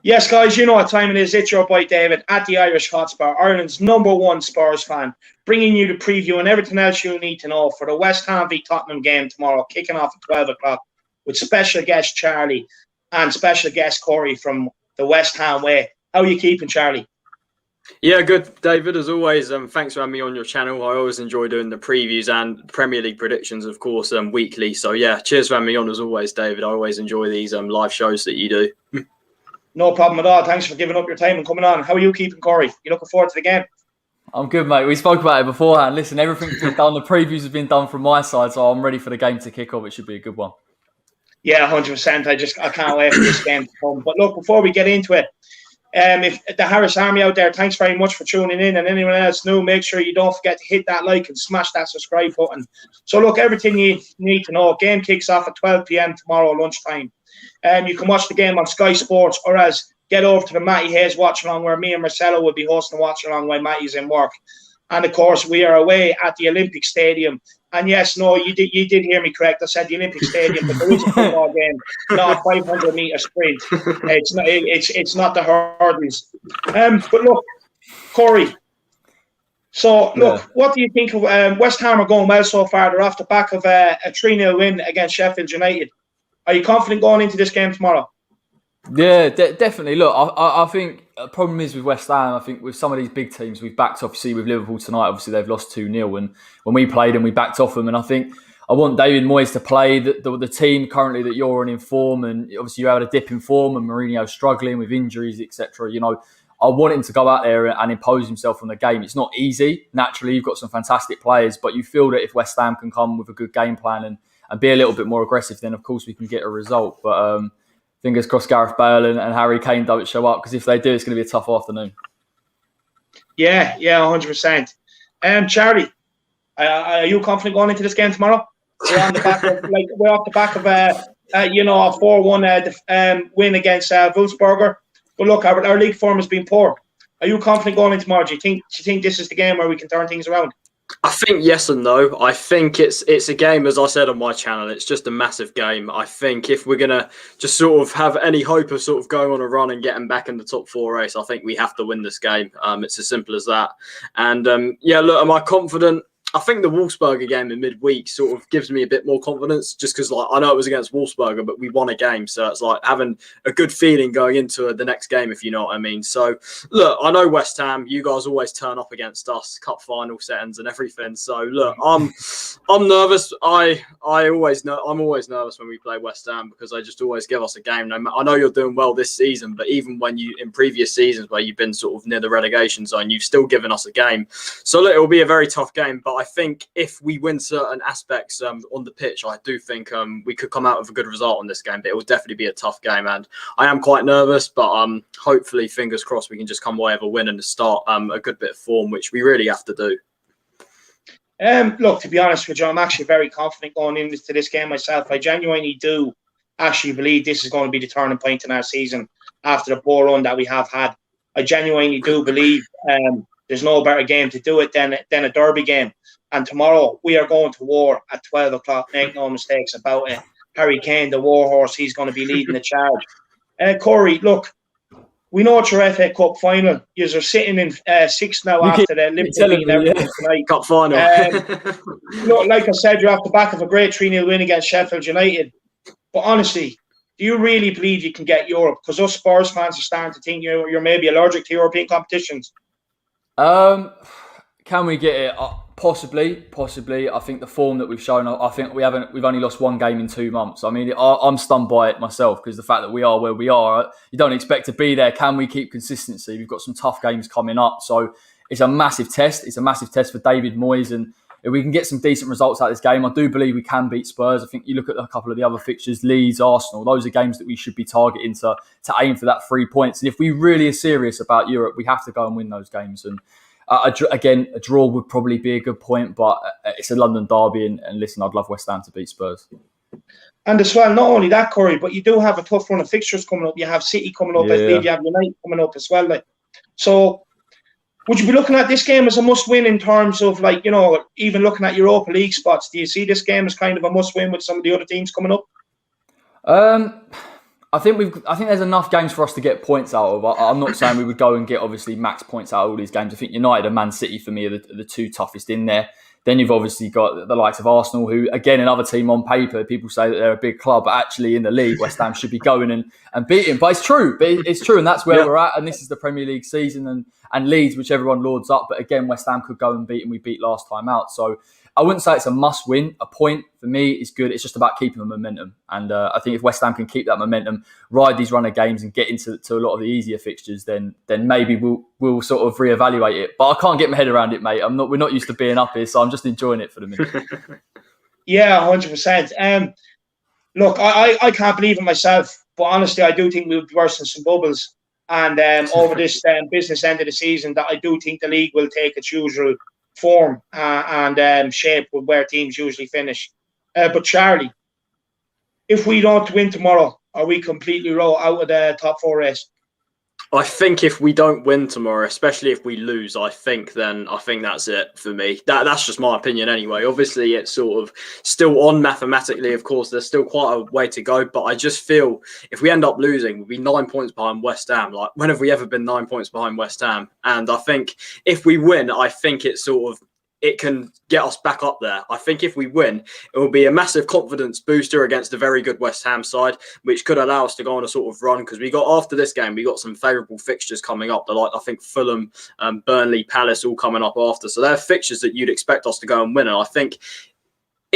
Yes, guys, you know what time it is. It's your boy David at the Irish Hotspur, Ireland's #1 Spurs fan, bringing you the preview and everything else you need to know for the West Ham v Tottenham game tomorrow, kicking off at 12 o'clock with special guest Charlie and special guest Corey from the West Ham way. How are you keeping, Charlie? Yeah, good, David, as always. Thanks for having me on your channel. I always enjoy doing the previews and Premier League predictions, of course, weekly. So, yeah, cheers for having me on, as always, David. I always enjoy these live shows that you do. No problem at all. Thanks for giving up your time and coming on. How are you keeping, Corey? You looking forward to the game? I'm good, mate. We spoke about it beforehand. Listen, everything's been done. The previews have been done from my side, so I'm ready for the game to kick off. It should be a good one. Yeah, 100%. I can't wait for this game to come. But look, before we get into it, if the Harris Army out there, thanks very much for tuning in. And anyone else new, make sure you don't forget to hit that like and smash that subscribe button. So look, everything you need to know. Game kicks off at 12 p.m. tomorrow lunchtime. You can watch the game on Sky Sports, or else get over to the Matty Hayes watch along, where me and Marcelo will be hosting a watch along while Matty's in work. And of course, we are away at the Olympic Stadium. And yes, no, you did hear me correct. I said the Olympic Stadium, but there is a football game, not a 500-meter sprint. It's not the hurdles. But look, Corey. So look, what do you think of West Ham are going well so far? They're off the back of a 3-0 win against Sheffield United. Are you confident going into this game tomorrow? Yeah, definitely. Look, I think the problem is with West Ham, I think with some of these big teams, we've backed off. See, with Liverpool tonight, obviously they've lost 2-0. And when we played them, we backed off them. And I think I want David Moyes to play the team currently that you're in form. And obviously you had a dip in form and Mourinho's struggling with injuries, etc. You know, I want him to go out there and impose himself on the game. It's not easy. Naturally, you've got some fantastic players, but you feel that if West Ham can come with a good game plan and be a little bit more aggressive, then of course we can get a result. But fingers crossed Gareth Bale and Harry Kane don't show up, because if they do, it's going to be a tough afternoon. Yeah, 100%. Charlie, are you confident going into this game tomorrow? We're on the back of off the back of a 4-1 win against Wolfsburger. But look, our league form has been poor. Are you confident going into tomorrow? Do you think this is the game where we can turn things around? I think yes and no. I think it's a game, as I said on my channel, it's just a massive game. I think if we're going to just sort of have any hope of sort of going on a run and getting back in the top 4 race, I think we have to win this game. It's as simple as that. And look, am I confident? I think the Wolfsburger game in midweek sort of gives me a bit more confidence, just because I know it was against Wolfsburger, but we won a game. So it's like having a good feeling going into the next game, if you know what I mean. So look, I know West Ham, you guys always turn up against us, cup final settings and everything. So look, I'm nervous. I'm always nervous when we play West Ham, because they just always give us a game. I know you're doing well this season, but even when in previous seasons where you've been sort of near the relegation zone, you've still given us a game. So look, it will be a very tough game, but I think if we win certain aspects on the pitch, I do think we could come out with a good result on this game. But it will definitely be a tough game, and I am quite nervous. But hopefully, fingers crossed, we can just come away with a win and start a good bit of form, which we really have to do. Look, to be honest with you, I'm actually very confident going into this game myself. I genuinely do actually believe this is going to be the turning point in our season after the poor run that we have had. I genuinely do believe there's no better game to do it than a derby game. And tomorrow we are going to war at 12 o'clock. Make no mistakes about it. Harry Kane, the warhorse, he's going to be leading the charge. Corey, look, we know it's your FA Cup final. You're sitting in 6th now after the Liverpool tonight. Cup final. Look, like I said, you're off the back of a great 3-0 win against Sheffield United. But honestly, do you really believe you can get Europe? Because us Spurs fans are starting to think you're maybe allergic to European competitions. Can we get it? Possibly. I think the form that we've shown, I think we've only lost 1 game in 2 months. I mean, I'm stunned by it myself, because the fact that we are where we are, you don't expect to be there. Can we keep consistency? We've got some tough games coming up, so it's a massive test. It's a massive test for David Moyes, and if we can get some decent results out of this game, I do believe we can beat Spurs. I think you look at a couple of the other fixtures, Leeds, Arsenal, those are games that we should be targeting to aim for that 3 points. And if we really are serious about Europe, we have to go and win those games. And again, a draw would probably be a good point, but it's a London derby, and listen, I'd love West Ham to beat Spurs. And as well, not only that, Corey, but you do have a tough run of fixtures coming up. You have City coming up, I believe you have United coming up as well. So would you be looking at this game as a must-win in terms of, even looking at Europa League spots? Do you see this game as kind of a must-win with some of the other teams coming up? I think there's enough games for us to get points out of. I'm not saying we would go and get obviously max points out of all these games. I think United and Man City for me are the two toughest in there. Then you've obviously got the likes of Arsenal, who again another team on paper. People say that they're a big club, but actually in the league, West Ham should be going and beating. But it's true. It's true, and that's where we're at. And this is the Premier League season, and Leeds, which everyone lords up. But again, West Ham could go and beat, and we beat last time out. So I wouldn't say it's a must win. A point for me is good. It's just about keeping the momentum. And I think if West Ham can keep that momentum, ride these run of games and get into a lot of the easier fixtures, then maybe we'll sort of reevaluate it. But I can't get my head around it, mate. We're not used to being up here, so I'm just enjoying it for the minute. Yeah, 100%. Look, I can't believe it myself, but honestly, I do think we'll be worse than some bubbles. And over this business end of the season, that I do think the league will take its usual form and shape with where teams usually finish. But Charlie, if we don't win tomorrow, are we completely out of the top 4 race? I think if we don't win tomorrow, especially if we lose, I think that's it for me. That's just my opinion anyway. Obviously, it's sort of still on mathematically. Of course, there's still quite a way to go. But I just feel if we end up losing, we'll be 9 points behind West Ham. Like, when have we ever been 9 points behind West Ham? And I think if we win, I think it can get us back up there. I think if we win, it will be a massive confidence booster against a very good West Ham side, which could allow us to go on a sort of run. Because after this game, we got some favourable fixtures coming up. Like, I think Fulham, Burnley, Palace all coming up after. So they're fixtures that you'd expect us to go and win. And I think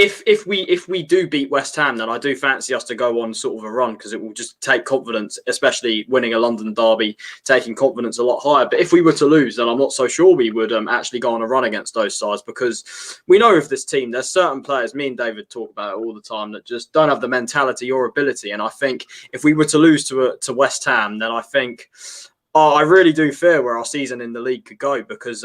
if we do beat West Ham, then I do fancy us to go on sort of a run, because it will just take confidence, especially winning a London derby, taking confidence a lot higher. But if we were to lose, then I'm not so sure we would actually go on a run against those sides, because we know of this team, there's certain players, me and David talk about it all the time, that just don't have the mentality or ability. And I think if we were to lose to West Ham, then I think I really do fear where our season in the league could go, because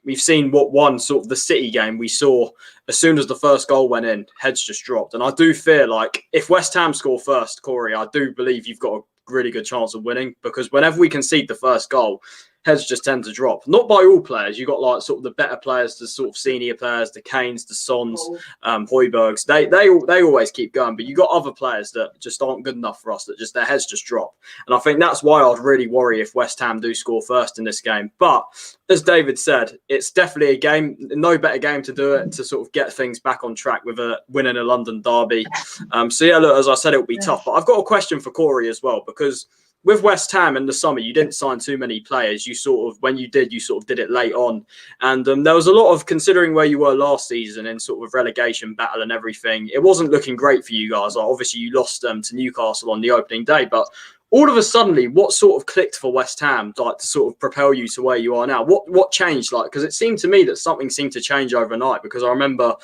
we've seen what one sort of the City game we saw as soon as the first goal went in, heads just dropped. And I do fear, like, if West Ham score first, Corey, I do believe you've got a really good chance of winning, because whenever we concede the first goal, heads just tend to drop. Not by all players. You got like sort of the better players, the sort of senior players, the Kanes, the Sons, Højbjergs. They always keep going. But you got other players that just aren't good enough for us, that just their heads just drop. And I think that's why I'd really worry if West Ham do score first in this game. But as David said, it's definitely a game, no better game to do it, to sort of get things back on track with winning a London derby. So yeah, look, as I said, it will be tough. But I've got a question for Corey as well, because with West Ham in the summer, you didn't sign too many players. You sort of did it late on. And there was a lot of, considering where you were last season in sort of relegation battle and everything, it wasn't looking great for you guys. Like, obviously, you lost to Newcastle on the opening day. But all of a sudden, what sort of clicked for West Ham, like, to sort of propel you to where you are now? What changed? Like, because it seemed to me that something seemed to change overnight, because I remember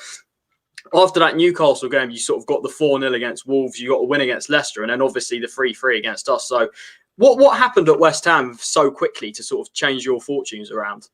after that Newcastle game, you sort of got the 4-0 against Wolves, you got a win against Leicester, and then obviously the 3-3 against us. So what happened at West Ham so quickly to sort of change your fortunes around?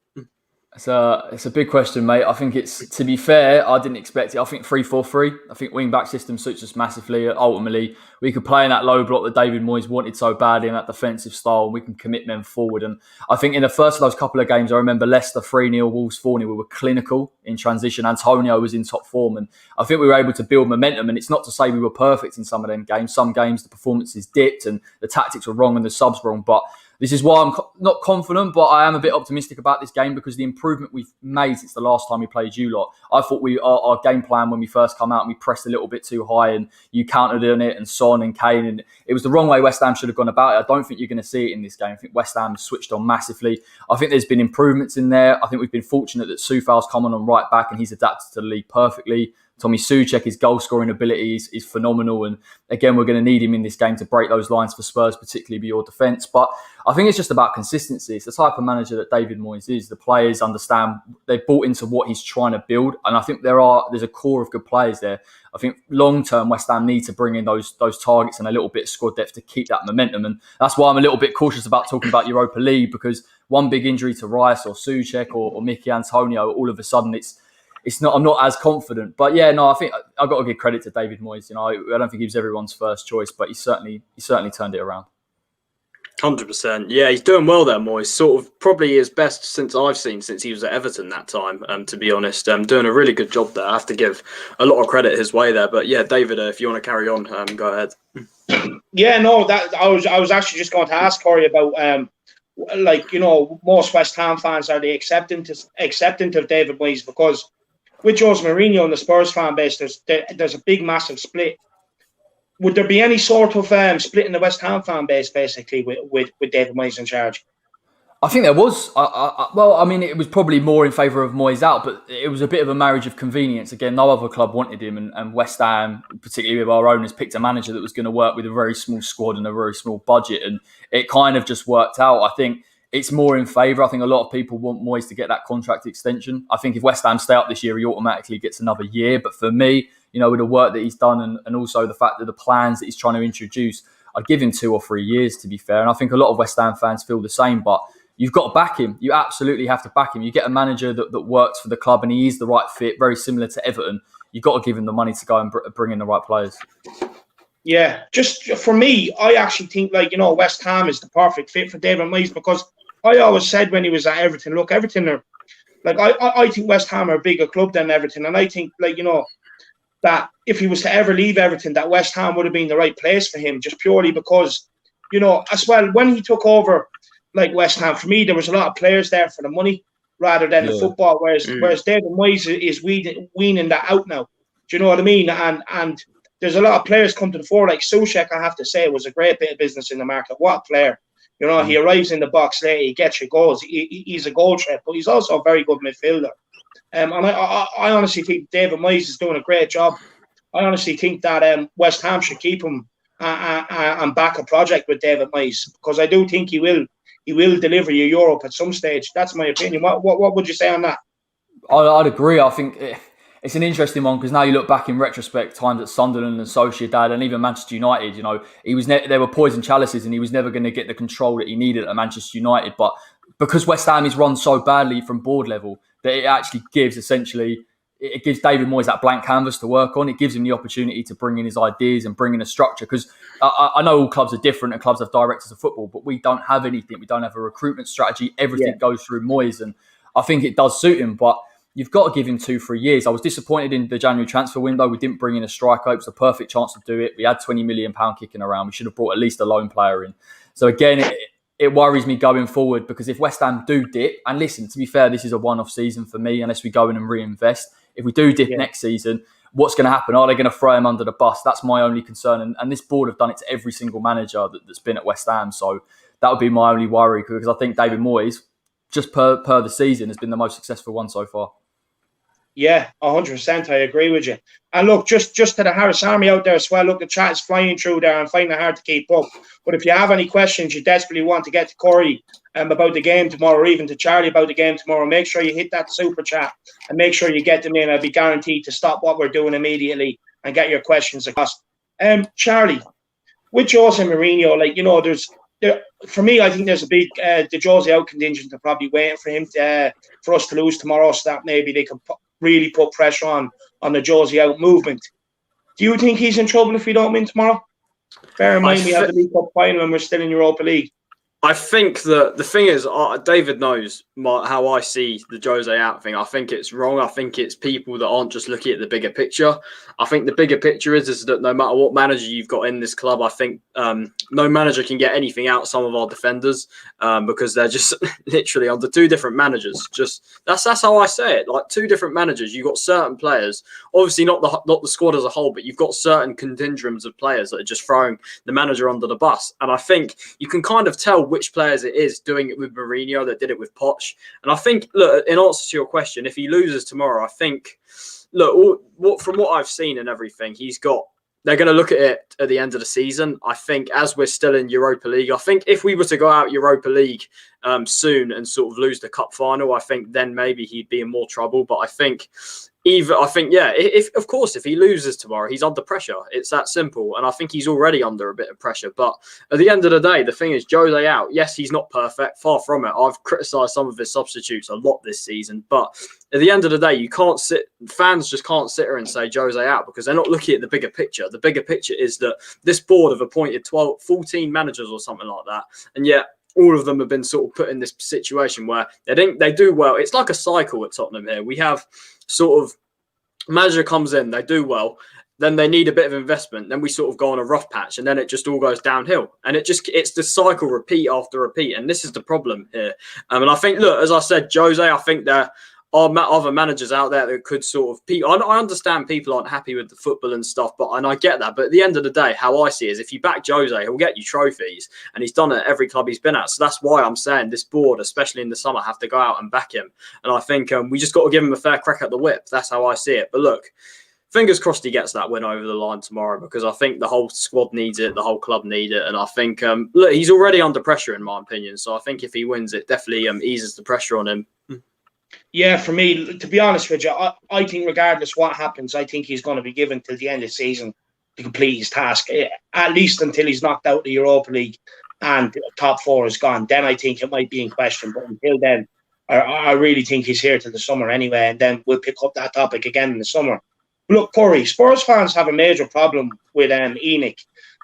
It's a big question, mate. I think it's, to be fair, I didn't expect it. I think 3-4-3. I think wing-back system suits us massively. Ultimately, we could play in that low block that David Moyes wanted so badly, in that defensive style, and we can commit men forward. And I think in the first of those couple of games, I remember Leicester 3-0, Wolves 4-0, we were clinical in transition. Antonio was in top form, and I think we were able to build momentum. And it's not to say we were perfect in some of them games. Some games, the performances dipped and the tactics were wrong and the subs wrong. But this is why I'm not confident, but I am a bit optimistic about this game, because the improvement we've made since the last time we played you lot. I thought our game plan when we first come out, and we pressed a little bit too high, and you countered on it, and Son and Kane, and it was the wrong way West Ham should have gone about it. I don't think you're going to see it in this game. I think West Ham switched on massively. I think there's been improvements in there. I think we've been fortunate that Soufal's come on right back, and he's adapted to the league perfectly. Tommy Souček, his goal-scoring ability is phenomenal. And again, we're going to need him in this game to break those lines for Spurs, particularly with your defence. But I think it's just about consistency. It's the type of manager that David Moyes is. The players understand, they've bought into what he's trying to build. And I think there's a core of good players there. I think long-term, West Ham need to bring in those targets and a little bit of squad depth to keep that momentum. And that's why I'm a little bit cautious about talking about Europa League, because one big injury to Rice or Souček or Mickey Antonio, all of a sudden it's not. I'm not as confident, but yeah, no. I think I've got to give credit to David Moyes. You know, I don't think he was everyone's first choice, but he certainly turned it around. 100%. Yeah, he's doing well there, Moyes. Sort of probably his best since I've seen since he was at Everton that time, to be honest. Doing a really good job there. I have to give a lot of credit his way there. But yeah, David, if you want to carry on, go ahead. Yeah, no, that I was actually just going to ask Corey about most West Ham fans, are they acceptant of David Moyes? Because with Jose Mourinho and the Spurs fan base, there's a big, massive split. Would there be any sort of split in the West Ham fan base, basically, with David Moyes in charge? I think there was. I mean, it was probably more in favour of Moyes out, but it was a bit of a marriage of convenience. Again, no other club wanted him, and West Ham, particularly with our owners, picked a manager that was going to work with a very small squad and a very small budget, and it kind of just worked out. I think it's more in favour. I think a lot of people want Moyes to get that contract extension. I think if West Ham stay up this year, he automatically gets another year. But for me, with the work that he's done and also the fact that the plans that he's trying to introduce, I'd give him 2 or 3 years, to be fair. And I think a lot of West Ham fans feel the same, but you've got to back him. You absolutely have to back him. You get a manager that works for the club and he is the right fit, very similar to Everton. You've got to give him the money to go and bring in the right players. Yeah, just for me, I actually think West Ham is the perfect fit for David Moyes, because I always said when he was at Everton, look, Everton are I think West Ham are a bigger club than Everton, and I think that if he was to ever leave Everton, that West Ham would have been the right place for him, just purely because as well when he took over West Ham, for me there was a lot of players there for the money rather than the football, whereas David Moyes is weaning that out now. Do you know what I mean? And there's a lot of players come to the fore, like Soucek. I have to say, was a great bit of business in the market. What a player! He arrives in the box late, he gets your goals. He's a goal threat, but he's also a very good midfielder. And I honestly think David Moyes is doing a great job. I honestly think that West Ham should keep him and back a project with David Moyes, because I do think he will deliver you Europe at some stage. That's my opinion. What would you say on that? I'd agree. I think it's an interesting one, because now you look back in retrospect, times at Sunderland and Sociedad and even Manchester United, he was there were poison chalices and he was never going to get the control that he needed at Manchester United. But because West Ham is run so badly from board level, that it actually gives David Moyes that blank canvas to work on. It gives him the opportunity to bring in his ideas and bring in a structure, because I know all clubs are different and clubs have directors of football, but we don't have anything. We don't have a recruitment strategy. Everything goes through Moyes, and I think it does suit him, but you've got to give him 2-3 years. I was disappointed in the January transfer window. We didn't bring in a striker. It was the perfect chance to do it. We had £20 million kicking around. We should have brought at least a loan player in. So again, it worries me going forward, because if West Ham do dip, and listen, to be fair, this is a one-off season for me, unless we go in and reinvest. If we do dip next season, what's going to happen? Are they going to throw him under the bus? That's my only concern. And this board have done it to every single manager that's been at West Ham. So that would be my only worry, because I think David Moyes, just per the season, has been the most successful one so far. Yeah, 100%. I agree with you. And look, just to the Harris Army out there as well, look, the chat is flying through there and finding it hard to keep up. But if you have any questions you desperately want to get to Corey about the game tomorrow, or even to Charlie about the game tomorrow, make sure you hit that super chat and make sure you get them in. I'll be guaranteed to stop what we're doing immediately and get your questions across. Charlie, with Jose Mourinho, for me, I think there's a big the Jose out contingent are probably waiting for him for us to lose tomorrow, so that maybe they can really put pressure on the Jose out movement. Do you think he's in trouble if we don't win tomorrow? Bear in mind we have the League Cup final and we're still in Europa League. I think that the thing is, David knows how I see the Jose out thing. I think it's wrong. I think it's people that aren't just looking at the bigger picture. I think the bigger picture is that no matter what manager you've got in this club, I think no manager can get anything out of some of our defenders because they're just literally under 2 different managers. Just that's how I say it. Like 2 different managers. You've got certain players, obviously not the squad as a whole, but you've got certain contingents of players that are just throwing the manager under the bus. And I think you can kind of tell which players it is doing it with Mourinho, that did it with Poch. And I think, look, in answer to your question, if he loses tomorrow, I think, look, from what I've seen and everything, they're going to look at it at the end of the season. I think as we're still in Europa League, I think if we were to go out Europa League soon and sort of lose the cup final, I think then maybe he'd be in more trouble. But I think I think, if of course, if he loses tomorrow, he's under pressure. It's that simple. And I think he's already under a bit of pressure. But at the end of the day, the thing is, Jose out. Yes, he's not perfect. Far from it. I've criticised some of his substitutes a lot this season. But at the end of the day, fans just can't sit here and say Jose out because they're not looking at the bigger picture. The bigger picture is that this board have appointed 14 managers or something like that. And yet, all of them have been sort of put in this situation where they do well. It's like a cycle at Tottenham here. We have sort of manager comes in, they do well, then they need a bit of investment, then we sort of go on a rough patch, and then it just all goes downhill. And it's the cycle repeat after repeat. And this is the problem here. And I think, look, as I said, Jose, I think there are other managers out there that could sort of. I understand people aren't happy with the football and stuff, and I get that. But at the end of the day, how I see it is if you back Jose, he'll get you trophies, and he's done it at every club he's been at. So that's why I'm saying this board, especially in the summer, have to go out and back him. And I think we just got to give him a fair crack at the whip. That's how I see it. But look, fingers crossed he gets that win over the line tomorrow because I think the whole squad needs it, the whole club need it, and I think look, he's already under pressure in my opinion. So I think if he wins, it definitely eases the pressure on him. Yeah, for me, to be honest with you, I think regardless what happens, I think he's going to be given till the end of the season to complete his task, at least until he's knocked out the Europa League and top four is gone. Then I think it might be in question. But until then, I really think he's here till the summer anyway, and then we'll pick up that topic again in the summer. Look, Corey, Spurs fans have a major problem with Enoch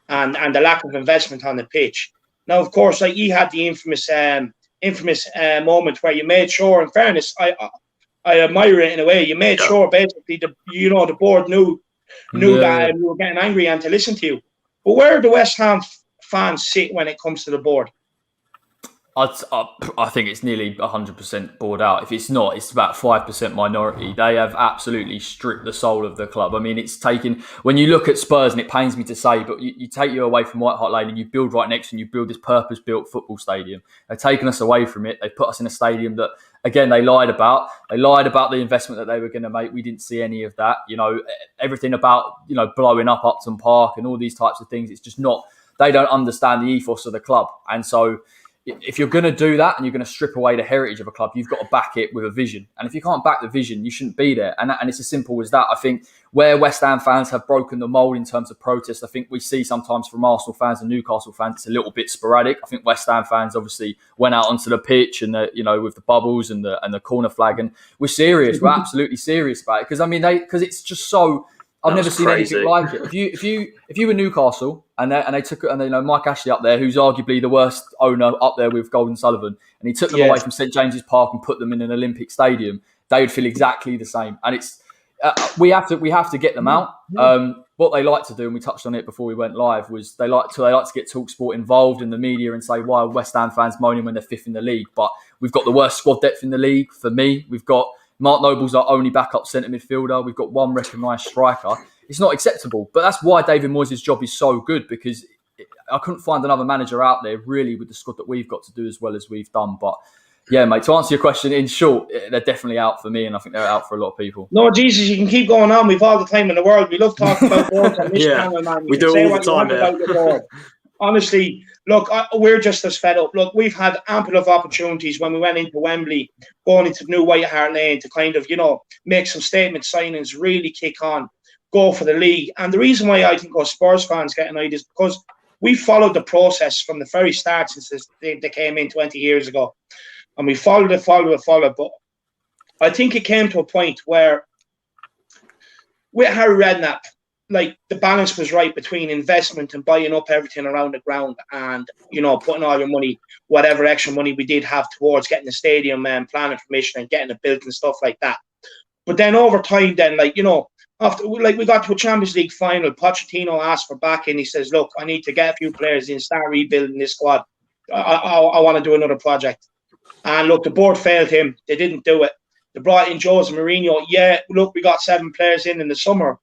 and the lack of investment on the pitch. Now, of course, like he had the infamous moment where you made sure, in fairness, I admire it in a way. You made sure basically the board knew that you were getting angry and to listen to you. But where do West Ham fans sit when it comes to the board? I think it's nearly 100% bored out. If it's not, it's about 5% minority. They have absolutely stripped the soul of the club. I mean, it's taken, when you look at Spurs, and it pains me to say, but you take you away from White Hart Lane and you build right next to and you build this purpose-built football stadium. They've taken us away from it. They put us in a stadium that, again, they lied about. They lied about the investment that they were going to make. We didn't see any of that. Everything about, blowing up Upton Park and all these types of things. It's just not, they don't understand the ethos of the club. And so, if you're going to do that and you're going to strip away the heritage of a club, you've got to back it with a vision. And if you can't back the vision, you shouldn't be there. And it's as simple as that. I think where West Ham fans have broken the mould in terms of protest, I think we see sometimes from Arsenal fans and Newcastle fans, it's a little bit sporadic. I think West Ham fans obviously went out onto the pitch and with the bubbles and the corner flag, and we're serious. We're absolutely serious about it because it's just so. I've never seen anything like it. If you were Newcastle and they took it, and Mike Ashley up there, who's arguably the worst owner up there with Golden Sullivan, and he took them away from St James's Park and put them in an Olympic stadium, they would feel exactly the same. And it's we have to get them out. What they like to do, and we touched on it before we went live, was they like to get TalkSport involved in the media and say, why are West Ham fans moaning when they're fifth in the league? But we've got the worst squad depth in the league. For me, we've got Mark Noble's our only backup centre midfielder. We've got one recognised striker. It's not acceptable. But that's why David Moyes' job is so good, because I couldn't find another manager out there really with the squad that we've got to do as well as we've done. But yeah, mate, to answer your question, in short, they're definitely out for me, and I think they're out for a lot of people. No, Jesus, you can keep going on. We've all the time in the world. We love talking about boards on this channel, man. We do all the time, yeah. Honestly, look, we're just as fed up. Look, we've had ample of opportunities when we went into Wembley, going into New White Hart Lane to kind of, make some statement signings, really kick on, go for the league. And the reason why I think us Spurs fans get annoyed is because we followed the process from the very start since they came in 20 years ago. And we followed it. But I think it came to a point where with Harry Redknapp, like the balance was right between investment and buying up everything around the ground and, putting all your money, whatever extra money we did have towards getting the stadium and planning permission and getting it built and stuff like that. But then over time, after we got to a Champions League final, Pochettino asked for backing. He says, look, I need to get a few players in, start rebuilding this squad. I want to do another project. And look, the board failed him. They didn't do it. They brought in Jose Mourinho. Yeah, look, we got 7 players in the summer.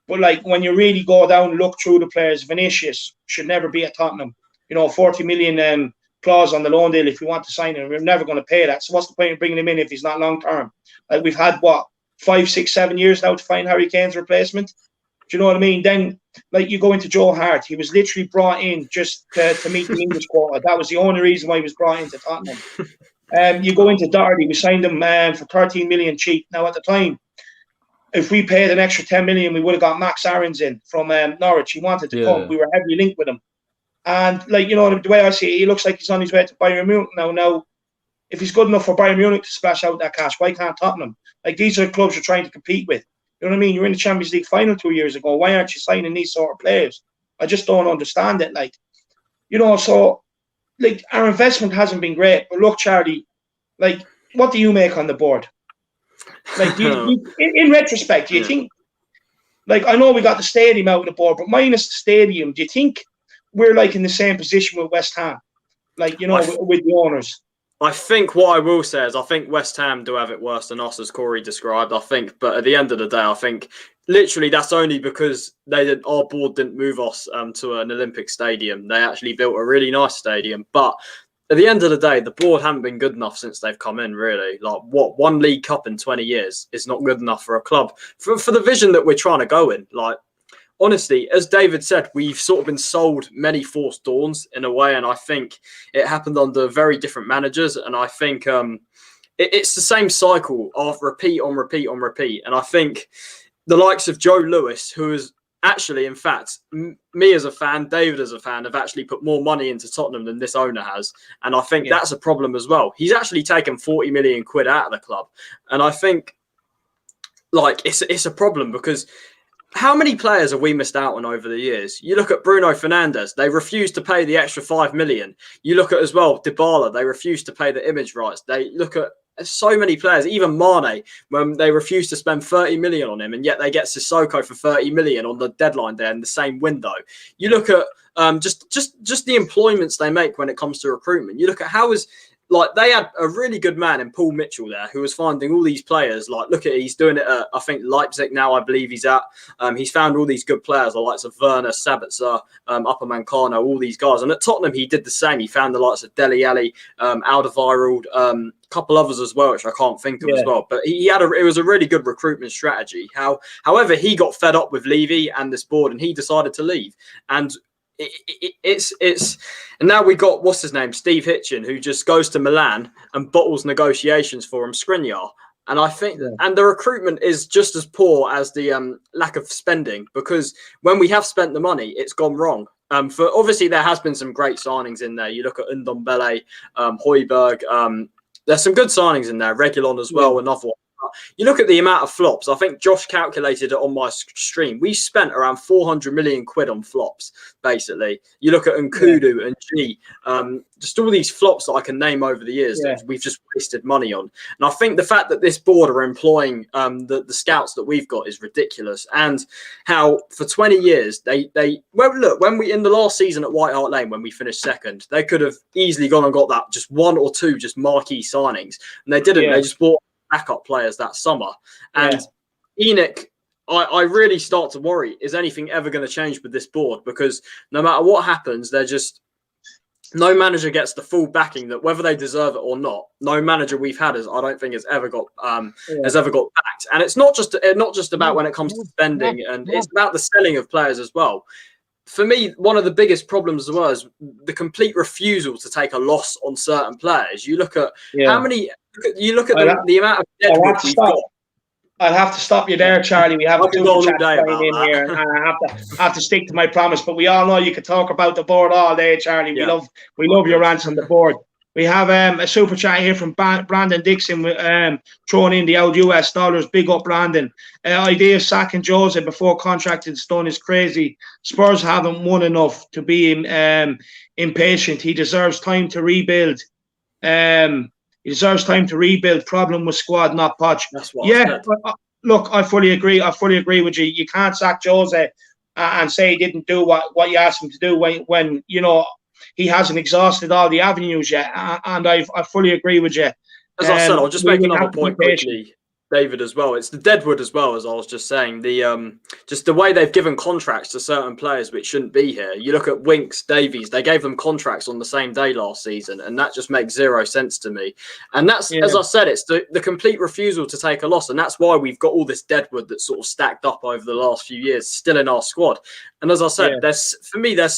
But when you really go down and look through the players, Vinicius should never be at Tottenham. 40 million clause on the loan deal if we want to sign him. We're never going to pay that. So what's the point of bringing him in if he's not long term? We've had 5, 6, 7 years now to find Harry Kane's replacement. Do you know what I mean? Then you go into Joe Hart. He was literally brought in just to meet the English quota. That was the only reason why he was brought into Tottenham. You go into Doherty. We signed him for 13 million cheap. Now at the time, if we paid an extra 10 million, we would have got Max Aarons in from Norwich. He wanted to come. We were heavily linked with him. And, like, you know, the way I see it, he looks like he's on his way to Bayern Munich now. Now, if he's good enough for Bayern Munich to splash out that cash, why can't Tottenham? Like, these are the clubs you're trying to compete with. You know what I mean? You're in the Champions League final 2 years ago. Why aren't you signing these sort of players? I just don't understand it. Like, you know, so, like, our investment hasn't been great. But look, Charlie, like, what do you make on the board? Like, in retrospect, do you think, like, I know we got the stadium out of the board, but minus the stadium, do you think we're, like, in the same position with West Ham? Like, you know, with the owners? I think what I will say is I think West Ham do have it worse than us, as Corey described, I think. But at the end of the day, I think literally that's only because our board didn't move us to an Olympic stadium. They actually built a really nice stadium. But at the end of the day, the board haven't been good enough since they've come in, really. Like, what, one League Cup in 20 years is not good enough for a club. For the vision that we're trying to go in, like, honestly, as David said, we've sort of been sold many false dawns in a way, and I think it happened under very different managers, and I think it's the same cycle of repeat on repeat on repeat. And I think the likes of Joe Lewis, who is actually, in fact, me as a fan, David as a fan, have actually put more money into Tottenham than this owner has, and I think that's a problem as well. He's actually taken 40 million quid out of the club, and I think, like, it's a problem because how many players have we missed out on over the years? You look at Bruno Fernandes, they refused to pay the extra 5 million. You look at as well Dybala, they refused to pay the image rights. They look at so many players, even Mane, when they refused to spend 30 million on him, and yet they get Sissoko for 30 million on the deadline day in the same window. You look at just the employments they make when it comes to recruitment. You look at how is, like, they had a really good man in Paul Mitchell there who was finding all these players. Like, look at it, he's doing it at, I think, Leipzig now, I believe he's at. He's found all these good players, the likes of Werner, Sabitzer, Upper Mancano, all these guys. And at Tottenham, he did the same. He found the likes of Dele Alli, Alderweireld, a couple others as well, which I can't think of as well. But it was a really good recruitment strategy. However, he got fed up with Levy and this board, and he decided to leave. And and now we got, what's his name, Steve Hitchen, who just goes to Milan and bottles negotiations for him, Skriniar. And I think, and the recruitment is just as poor as the lack of spending, because when we have spent the money, it's gone wrong. For obviously there has been some great signings in there. You look at Ndombele, Højbjerg. There's some good signings in there. Reguilon as well, another one. You look at the amount of flops. I think Josh calculated it on my stream. We spent around 400 million quid on flops, basically. You look at Nkudu and G, just all these flops that I can name over the years that we've just wasted money on. And I think the fact that this board are employing the scouts that we've got is ridiculous. And how for 20 years well, look, when we in the last season at White Hart Lane, when we finished second, they could have easily gone and got that just one or two just marquee signings, and they didn't. They just bought backup players that summer. And Enoch, I really start to worry, is anything ever going to change with this board? Because no matter what happens, they're just, no manager gets the full backing that, whether they deserve it or not, no manager we've had I don't think has ever got backed. And it's not just about when it comes to spending, and it's about the selling of players as well. For me, one of the biggest problems as well is the complete refusal to take a loss on certain players. You look at how many. You look at the amount of deadwood we've got. I'll have to stop you there, Charlie. We have a super chat going in here, and I have to stick to my promise. But we all know you could talk about the board all day, Charlie. We love your rants on the board. We have a super chat here from Brandon Dixon, throwing in the old US dollars. Big up, Brandon. Idea of sacking Jose before contract is done is crazy. Spurs haven't won enough to be impatient. He deserves time to rebuild. He deserves time to rebuild. Problem with squad, not Poch. Look, I fully agree. I fully agree with you. You can't sack Jose and say he didn't do what you asked him to do when you know he hasn't exhausted all the avenues yet. And I fully agree with you. As I said, I'll just make another point quickly, David, as well. It's the deadwood as well, as I was just saying. The just the way they've given contracts to certain players which shouldn't be here. You look at Winks, Davies, they gave them contracts on the same day last season, and that just makes zero sense to me. And that's, as I said, it's the complete refusal to take a loss, and that's why we've got all this deadwood that's sort of stacked up over the last few years still in our squad. And as I said, there's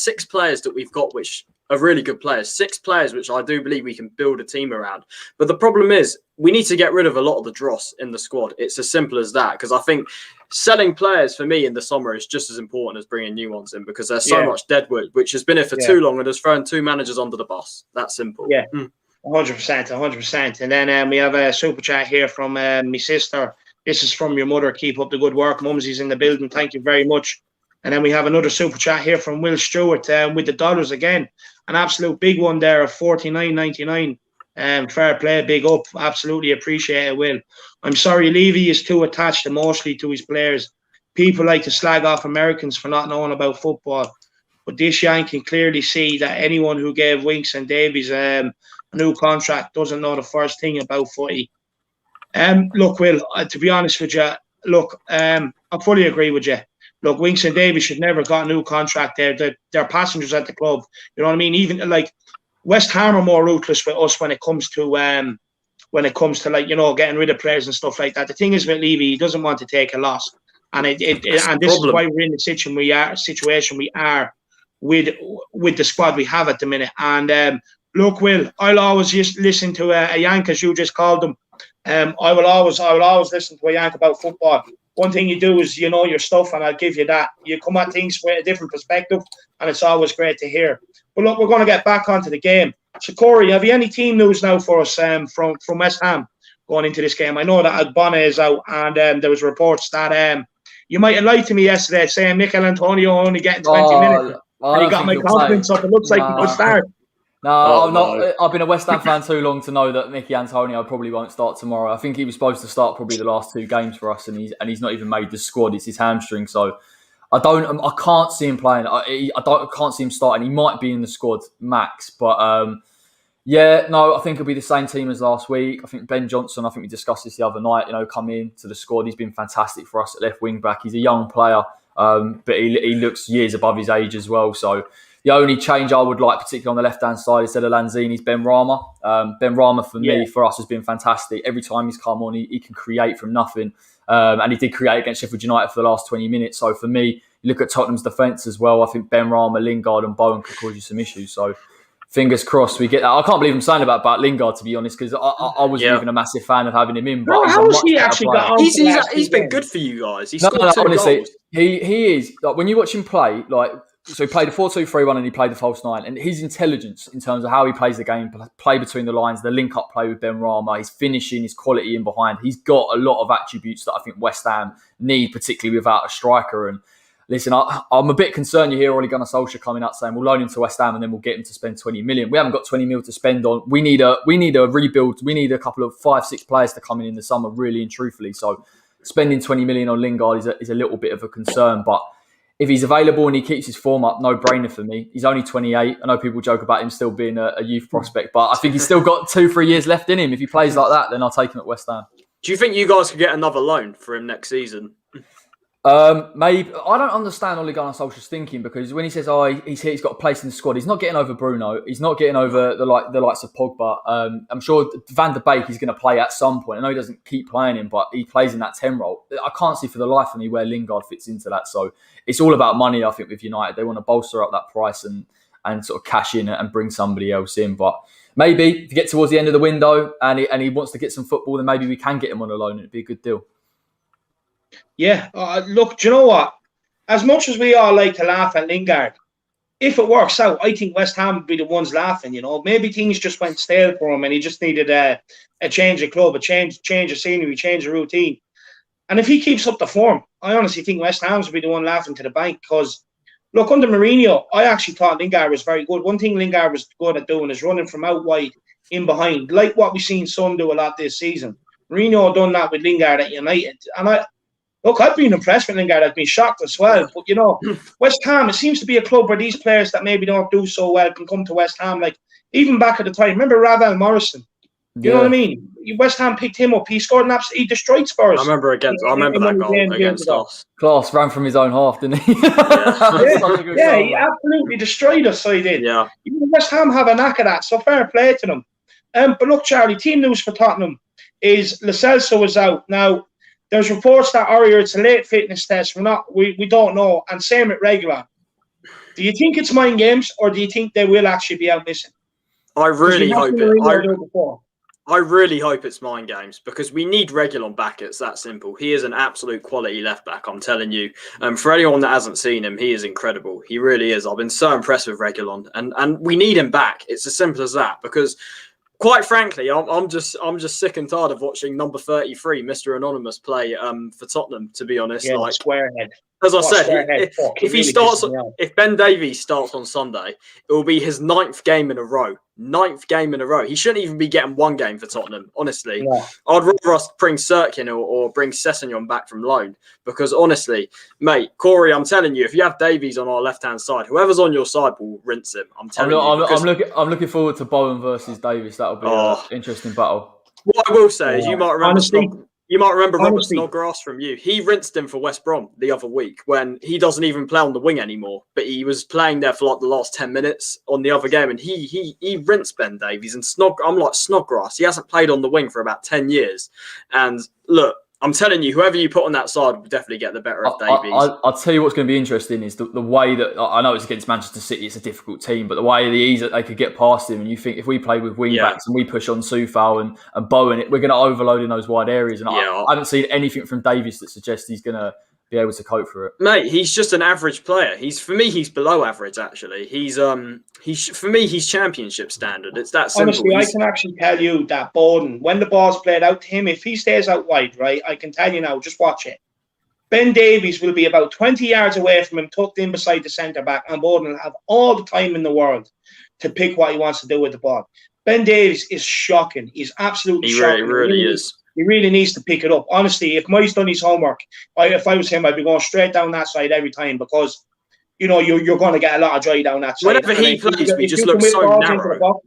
6 players that we've got which of really good players, 6 players, which I do believe we can build a team around. But the problem is we need to get rid of a lot of the dross in the squad. It's as simple as that, because I think selling players for me in the summer is just as important as bringing new ones in, because there's so much deadwood, which has been here for too long and has thrown 2 managers under the bus. That's simple. Yeah, 100%. And then we have a super chat here from my sister. This is from your mother. Keep up the good work. Mumsy's in the building. Thank you very much. And then we have another super chat here from Will Stewart with the dollars again. An absolute big one there of $49.99. Fair play, big up. Absolutely appreciate it, Will. I'm sorry, Levy is too attached emotionally to his players. People like to slag off Americans for not knowing about football. But this Yank can clearly see that anyone who gave Winks and Davies a new contract doesn't know the first thing about footy. Look, Will, to be honest with you, I fully agree with you. Look, Winks and Davies should never got a new contract there. They're passengers at the club. You know what I mean? Even like West Ham are more ruthless with us when it comes to like, you know, getting rid of players and stuff like that. The thing is with Levy, he doesn't want to take a loss. And this is why we're in the situation we are with the squad we have at the minute. And look, Will, I'll always just listen to a Yank, as you just called them. I will always listen to a Yank about football. One thing you do is you know your stuff, and I'll give you that. You come at things with a different perspective, and it's always great to hear. But look, we're going to get back onto the game. So, Corey, have you any team news now for us from West Ham going into this game? I know that Agbana is out, and there was reports that you might have lied to me yesterday saying Mikel Antonio only getting 20 minutes. And he got my confidence up. It looks like he could start. No, I've been a West Ham fan too long to know that Mickey Antonio probably won't start tomorrow. I think he was supposed to start probably the last 2 games for us, and he's not even made the squad. It's his hamstring, so I can't see him playing. I can't see him starting. He might be in the squad max, but I think it'll be the same team as last week. I think Ben Johnson, I think we discussed this the other night, come into the squad. He's been fantastic for us at left wing back. He's a young player, but he looks years above his age as well. So the only change I would like, particularly on the left-hand side, instead of Lanzini, is Ben Rama. Ben Rama, for us, has been fantastic. Every time he's come on, he can create from nothing. And he did create against Sheffield United for the last 20 minutes. So for me, you look at Tottenham's defence as well. I think Ben Rama, Lingard and Bowen could cause you some issues. So fingers crossed we get that. I can't believe I'm saying about Lingard, to be honest, because I wasn't even a massive fan of having him in. But how has he actually got on? He's been good for you guys. He's scored 2 honestly, goals. He is. Like, when you watch him play, so he played a 4-2-3-1 and he played the false 9. And his intelligence in terms of how he plays the game, play between the lines, the link-up play with Ben Rama, his finishing, his quality in behind. He's got a lot of attributes that I think West Ham need, particularly without a striker. And listen, I'm a bit concerned you hear Ole Gunnar Solskjaer coming out saying we'll loan him to West Ham and then we'll get him to spend 20 million. We haven't got 20 million to spend on. We need a rebuild. We need a couple of 5-6 players to come in the summer, really and truthfully. So spending 20 million on Lingard is a little bit of a concern, but if he's available and he keeps his form up, no brainer for me. He's only 28. I know people joke about him still being a youth prospect, but I think he's still got 2-3 years left in him. If he plays like that, then I'll take him at West Ham. Do you think you guys could get another loan for him next season? Maybe. I don't understand Ole Gunnar Solskjaer's thinking, because when he says, he's here, he's got a place in the squad, he's not getting over Bruno. He's not getting over the likes of Pogba. I'm sure Van der Beek is going to play at some point. I know he doesn't keep playing him, but he plays in that 10 role. I can't see for the life of me where Lingard fits into that. So it's all about money, I think, with United. They want to bolster up that price and sort of cash in and bring somebody else in. But maybe if you get towards the end of the window and he wants to get some football, then maybe we can get him on a loan. It'd be a good deal. Yeah, look, do you know what? As much as we all like to laugh at Lingard, if it works out, I think West Ham would be the ones laughing, Maybe things just went stale for him and he just needed a change of club, a change of scenery, change of routine. And if he keeps up the form, I honestly think West Ham would be the one laughing to the bank, because, look, under Mourinho, I actually thought Lingard was very good. One thing Lingard was good at doing is running from out wide in behind, like what we've seen Son do a lot this season. Mourinho done that with Lingard at United. And I've been impressed with Lingard. I've been shocked as well. But, West Ham, it seems to be a club where these players that maybe don't do so well can come to West Ham. Like, even back at the time, remember Ravel Morrison? You know what I mean? West Ham picked him up. He scored he destroyed Spurs. I remember that goal against us. Class ran from his own half, didn't he? Yeah, he absolutely destroyed us, so he did. Yeah. West Ham have a knack of that, so fair play to them. But look, Charlie, team news for Tottenham is Lo Celso is out. Now, there's reports that it's a late fitness test. We don't know. And same with regular. Do you think it's mind games, or do you think they will actually be out missing? I really hope it. Before. I really hope it's mind games because we need Reguilon back. It's that simple. He is an absolute quality left back. I'm telling you. For anyone that hasn't seen him, he is incredible. He really is. I've been so impressed with Reguilon, and we need him back. It's as simple as that. Because, quite frankly, I'm just sick and tired of watching number 33, Mr. Anonymous, play for Tottenham. To be honest, yeah, squarehead. As I said, if Ben Davies starts on Sunday, it will be his 9th game in a row. 9th game in a row. He shouldn't even be getting one game for Tottenham, honestly. Yeah. I'd rather us bring Sirkin or bring Sessegnon back from loan because, honestly, mate, Corey, I'm telling you, if you have Davies on our left-hand side, whoever's on your side will rinse him. I'm telling you. I'm looking forward to Bowen versus Davies. That'll be an interesting battle. What I will say is you might remember Robert Snodgrass from you. He rinsed him for West Brom the other week when he doesn't even play on the wing anymore. But he was playing there for like the last 10 minutes on the other game, and he rinsed Ben Davies. And I'm like, Snodgrass, he hasn't played on the wing for about 10 years. And look, I'm telling you, whoever you put on that side will definitely get the better of Davies. I'll tell you what's going to be interesting is the way that, I know it's against Manchester City, it's a difficult team, but the way the ease that they could get past him, and you think if we play with wing backs and we push on Soufal and Bowen, we're going to overload in those wide areas. And I haven't seen anything from Davies that suggests he's going to be able to cope for it. Mate, he's just an average player. For me, he's below average, actually. For me, he's championship standard. It's that simple. Honestly, I can actually tell you that Bowden, when the ball's played out to him, if he stays out wide, right, I can tell you now, just watch it. Ben Davies will be about 20 yards away from him, tucked in beside the centre-back, and Bowden will have all the time in the world to pick what he wants to do with the ball. Ben Davies is shocking. He's absolutely shocking. He really is. He really needs to pick it up. Honestly, if Mike's done his homework, if I was him, I'd be going straight down that side every time because, you know, you're going to get a lot of joy down that side. Whenever he plays, we just look so narrow.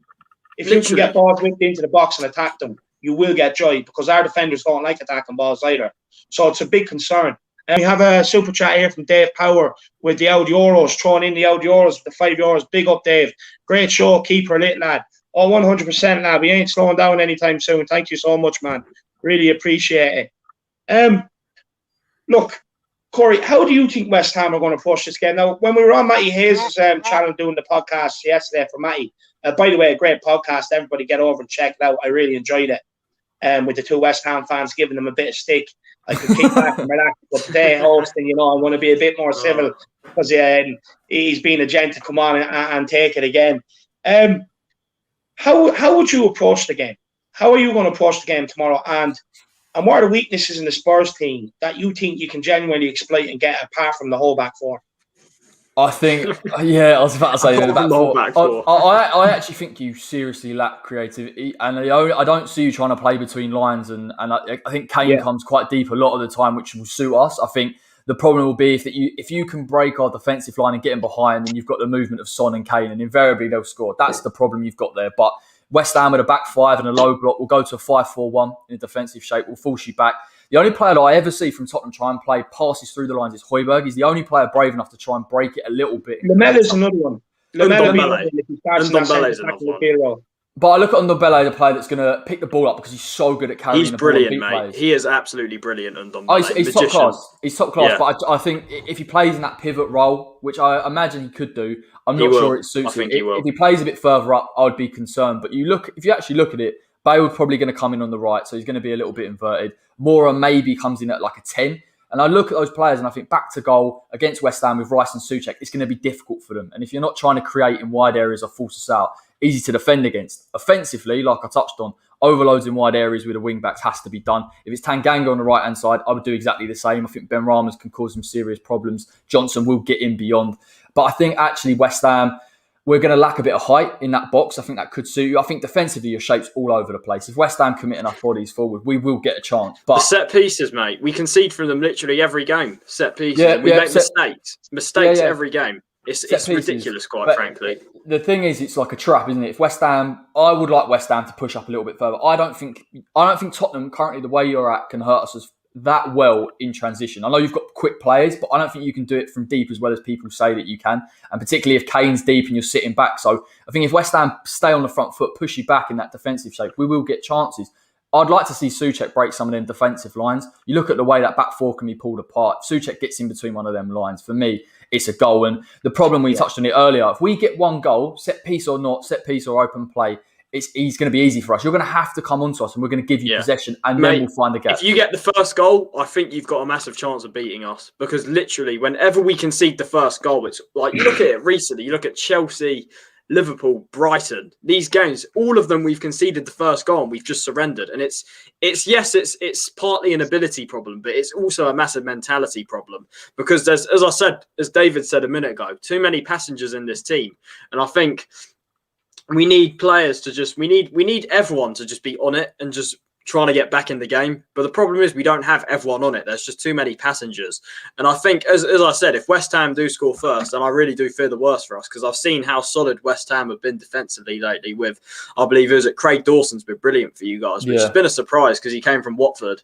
If you can get balls whipped into the box and attack them, you will get joy because our defenders don't like attacking balls either. So it's a big concern. And we have a super chat here from Dave Power with the Audi Euros, throwing in the Audi Euros with the €5. Big up, Dave. Great show, keeper, lit lad. Oh, 100%, lad. We ain't slowing down anytime soon. Thank you so much, man. Really appreciate it. Look, Corey, how do you think West Ham are going to push this game? Now, when we were on Matty Hayes' channel doing the podcast yesterday for Matty, by the way, a great podcast. Everybody get over and check it out. I really enjoyed it. With the two West Ham fans giving them a bit of stick. I could kick back and relax, but today hosting, you know, I want to be a bit more civil because he's been a gent to come on and take it again. How would you approach the game? How are you going to approach the game tomorrow? And what are the weaknesses in the Spurs team that you think you can genuinely exploit and get apart from the whole back four? I think, I was about to say the back four. I actually think you seriously lack creativity, and I don't see you trying to play between lines. And I think Kane comes quite deep a lot of the time, which will suit us. I think the problem will be if you can break our defensive line and get in behind, then you've got the movement of Son and Kane, and invariably they'll score. That's the problem you've got there. But West Ham with a back five and a low block will go to a 5-4-1 in a defensive shape. Will force you back. The only player that I ever see from Tottenham try and play passes through the lines is Højbjerg. He's the only player brave enough to try and break it a little bit. Lamella's another one. But I look at Ndombele as a player that's going to pick the ball up because he's so good at carrying the ball. He's brilliant, mate. Players. He is absolutely brilliant, Ndombele. He's top class. He's top class. Yeah. But I think if he plays in that pivot role, which I imagine he could do, I'm not sure it suits him. If he plays a bit further up, I would be concerned. But if you actually look at it, Bale's probably going to come in on the right, so he's going to be a little bit inverted. Mora maybe comes in at like a 10. And I look at those players and I think back to goal against West Ham with Rice and Souček, it's going to be difficult for them. And if you're not trying to create in wide areas or force us out, easy to defend against. Offensively, like I touched on, overloads in wide areas with the wing-backs has to be done. If it's Tanganga on the right-hand side, I would do exactly the same. I think Ben Ramos can cause some serious problems. Johnson will get in beyond. But I think actually West Ham, we're going to lack a bit of height in that box. I think that could suit you. I think defensively, your shape's all over the place. If West Ham commit enough bodies forward, we will get a chance. But the set pieces, mate, we concede from them literally every game. Set pieces. We make mistakes every game. It's ridiculous, quite frankly. The thing is, it's like a trap, isn't it? If West Ham, I would like West Ham to push up a little bit further. I don't think Tottenham currently, the way you're at, can hurt us that well in transition. I know you've got quick players, but I don't think you can do it from deep as well as people say that you can. And particularly if Kane's deep and you're sitting back. So I think if West Ham stay on the front foot, push you back in that defensive shape, we will get chances. I'd like to see Souček break some of them defensive lines. You look at the way that back four can be pulled apart. If Souček gets in between one of them lines, for me, it's a goal. And the problem, we touched on it earlier, if we get one goal, set piece or not, set piece or open play, it's going to be easy for us. You're going to have to come onto us and we're going to give you possession and then we'll find a gap. If you get the first goal, I think you've got a massive chance of beating us, because literally whenever we concede the first goal, it's like, you look at it recently, you look at Chelsea, Liverpool, Brighton, these games, all of them we've conceded the first goal and we've just surrendered. And it's partly an ability problem, but it's also a massive mentality problem, because there's, as David said a minute ago, too many passengers in this team. And I think we need players to we need everyone to just be on it and just trying to get back in the game. But the problem is we don't have everyone on it. There's just too many passengers. And I think, as I said, if West Ham do score first, then I really do fear the worst for us, because I've seen how solid West Ham have been defensively lately with, I believe it was Craig Dawson's been brilliant for you guys, which has been a surprise because he came from Watford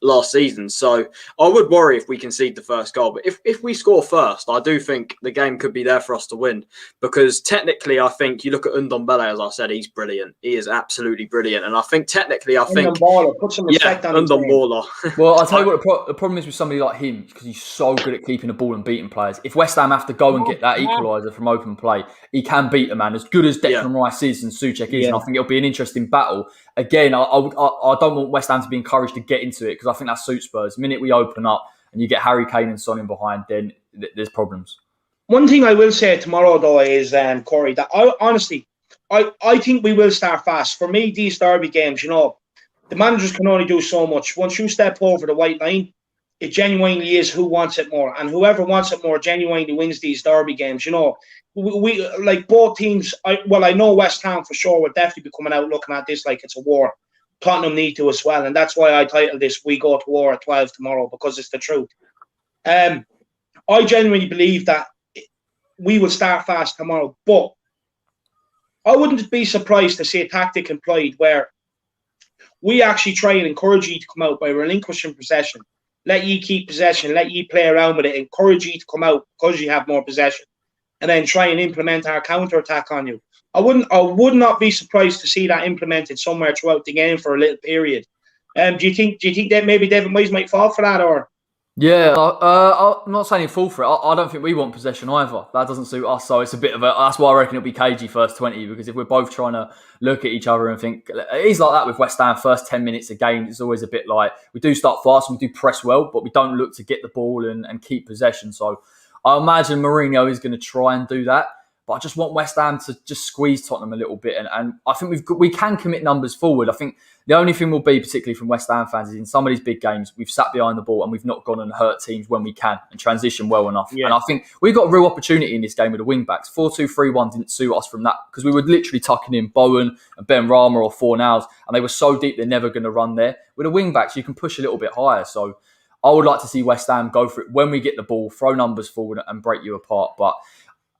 last season. So I would worry if we concede the first goal. But if we score first, I do think the game could be there for us to win, because technically I think you look at Ndombele, as I said, he's brilliant. He is absolutely brilliant. And I think technically, put some respect on Ndombele. Well, I'll tell you what the problem is with somebody like him, because he's so good at keeping the ball and beating players. If West Ham have to go and get that equaliser from open play, he can beat a man as good as Declan Rice is and Souček is. And I think it'll be an interesting battle. Again, I don't want West Ham to be encouraged to get into it, because I think that suits Spurs. The minute we open up and you get Harry Kane and Son in behind, then there's problems. One thing I will say tomorrow, though, is, Corey, that I think we will start fast. For me, these derby games, the managers can only do so much. Once you step over the white line, it genuinely is who wants it more. And whoever wants it more genuinely wins these derby games. We like both teams. I know West Ham for sure will definitely be coming out looking at this like it's a war. Tottenham need to as well, and that's why I titled this "We Go to War at 12 tomorrow," because it's the truth. I genuinely believe that we will start fast tomorrow, but I wouldn't be surprised to see a tactic employed where we actually try and encourage you to come out by relinquishing possession. Let you keep possession, let you play around with it, encourage you to come out because you have more possession, and then try and implement our counter-attack on you. I would not be surprised to see that implemented somewhere throughout the game for a little period. Do you think that maybe David Moyes might fall for that, or? Yeah, I'm not saying he'll fall for it. I don't think we want possession either. That doesn't suit us. So it's a bit of that's why I reckon it'll be cagey first 20, because if we're both trying to look at each other and think, it's like that with West Ham first 10 minutes a game. It's always a bit like we do start fast and we do press well, but we don't look to get the ball and keep possession. So I imagine Mourinho is going to try and do that. But I just want West Ham to just squeeze Tottenham a little bit. And I think we can commit numbers forward. I think the only thing will be, particularly from West Ham fans, is in some of these big games, we've sat behind the ball and we've not gone and hurt teams when we can and transition well enough. Yeah. And I think we've got a real opportunity in this game with the wing-backs. 4-2-3-1 didn't suit us from that, because we were literally tucking in Bowen and Ben Rama or Fornals, and they were so deep they're never going to run there. With the wing-backs, you can push a little bit higher. So I would like to see West Ham go for it when we get the ball, throw numbers forward and break you apart. But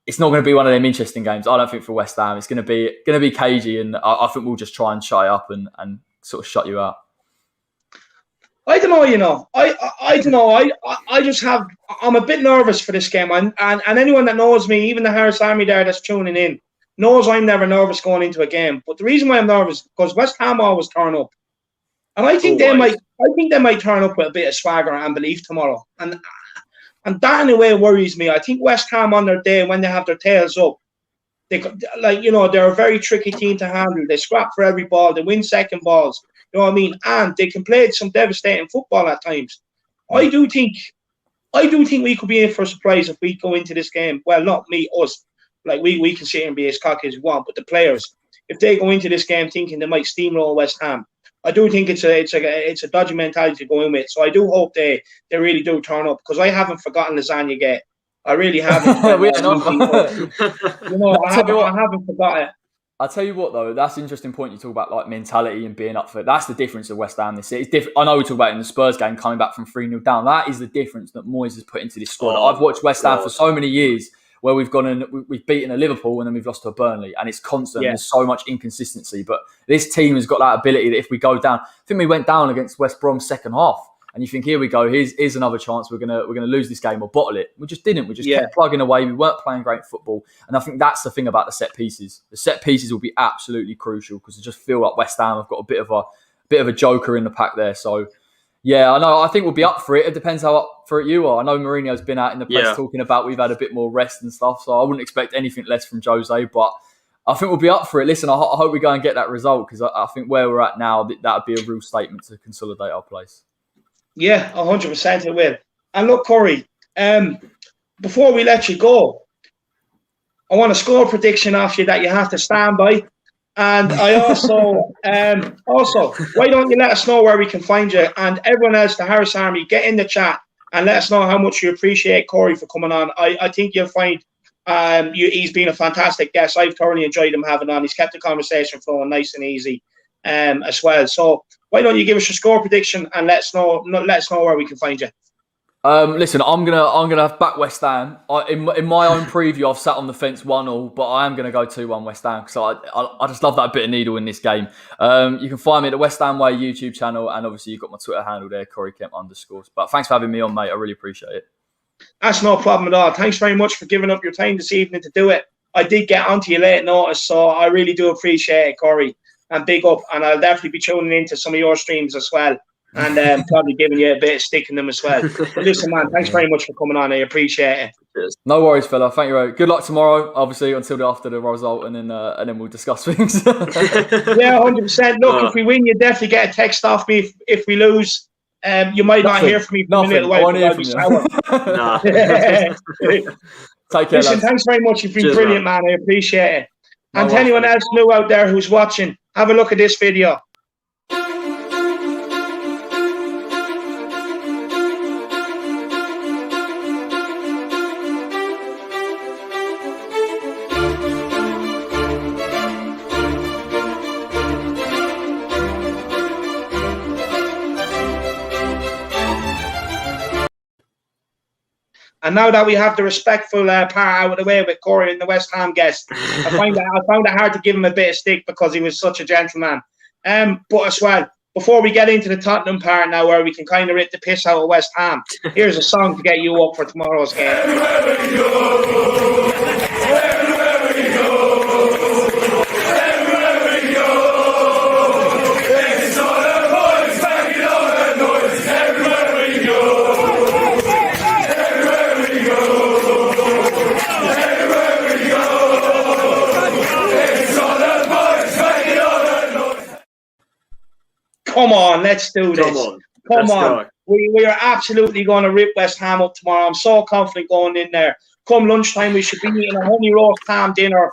it's not going to be one of them interesting games. I don't think for West Ham. It's going to be cagey, and I think we'll just try and shut it up and sort of shut you out. I don't know. I don't know. I just have. I'm a bit nervous for this game, and anyone that knows me, even the Harris Army there that's tuning in, knows I'm never nervous going into a game. But the reason why I'm nervous is because West Ham always turn up, and I think they might turn up with a bit of swagger and belief tomorrow, and that in a way worries me. I think West Ham on their day, when they have their tails up, they're a very tricky team to handle. They scrap for every ball. They win second balls. You know what I mean? And they can play some devastating football at times. I do think we could be in for a surprise if we go into this game. Well, not me, us. Like we can sit here and be as cocky as we want, but the players, if they go into this game thinking they might steamroll West Ham, I do think it's a dodgy mentality to go in with. So I do hope they really do turn up, because I haven't forgotten Lasagna Gate. I really haven't. I haven't forgotten it. I'll tell you what, though, that's an interesting point. You talk about like mentality and being up for it. That's the difference of West Ham this year. It's different. I know we talk about it in the Spurs game, coming back from 3-0 down. That is the difference that Moyes has put into this squad. I've watched West Ham for so many years, where we've gone and we've beaten a Liverpool and then we've lost to a Burnley, and it's constant. There's so much inconsistency, but this team has got that ability that if we go down, I think we went down against West Brom second half, and you think, here we go, here's another chance. We're gonna lose this game or bottle it. We just didn't. We just kept plugging away. We weren't playing great football, and I think that's the thing about the set pieces. The set pieces will be absolutely crucial because I just feel like West Ham have got a bit of a joker in the pack there. So. Yeah, I know. I think we'll be up for it. It depends how up for it you are. I know Mourinho's been out in the press talking about we've had a bit more rest and stuff, so I wouldn't expect anything less from Jose, but I think we'll be up for it. Listen, I hope we go and get that result because I think where we're at now, that would be a real statement to consolidate our place. Yeah, 100% it will. And look, Corey, before we let you go, I want a score prediction off you that you have to stand by. And I also, why don't you let us know where we can find you? And everyone else, the Harris Army, get in the chat and let us know how much you appreciate Corey for coming on. I think you'll find he's been a fantastic guest. I've thoroughly enjoyed him having on. He's kept the conversation flowing nice and easy as well. So why don't you give us your score prediction and let us know where we can find you? Listen, I'm gonna back West Ham. In my own preview, I've sat on the fence 1-1, but I am gonna go 2-1 West Ham because I just love that bit of needle in this game. You can find me at the West Ham Way YouTube channel, and obviously you've got my Twitter handle there, Corey Kemp _. But thanks for having me on, mate. I really appreciate it. That's no problem at all. Thanks very much for giving up your time this evening to do it. I did get onto you late notice, so I really do appreciate it, Corey. And big up, and I'll definitely be tuning into some of your streams as well. And probably giving you a bit of stick in them as well. But listen, man, thanks very much for coming on. I appreciate it. No worries, fella. Thank you. Good luck tomorrow, obviously, until after the result, and then we'll discuss things. Yeah, 100%. Look, if we win, you definitely get a text off me. If we lose, you might not hear from me for a little while. I won't hear from you. Nah. Take care. Listen, thanks very much. You've been brilliant, man. I appreciate it. And to anyone else new out there who's watching, have a look at this video. And now that we have the respectful part out of the way with Corey and the West Ham guest, I found it hard to give him a bit of stick because he was such a gentleman. But as well, before we get into the Tottenham part now, where we can kind of rip the piss out of West Ham, here's a song to get you up for tomorrow's game. Everywhere we go. Everywhere we go. Everywhere we go. It's all the boys banging all the noise. Everywhere we go. Come on, let's do this. Come on. We are absolutely going to rip West Ham up tomorrow. I'm so confident going in there. Come lunchtime, we should be eating a honey roast ham dinner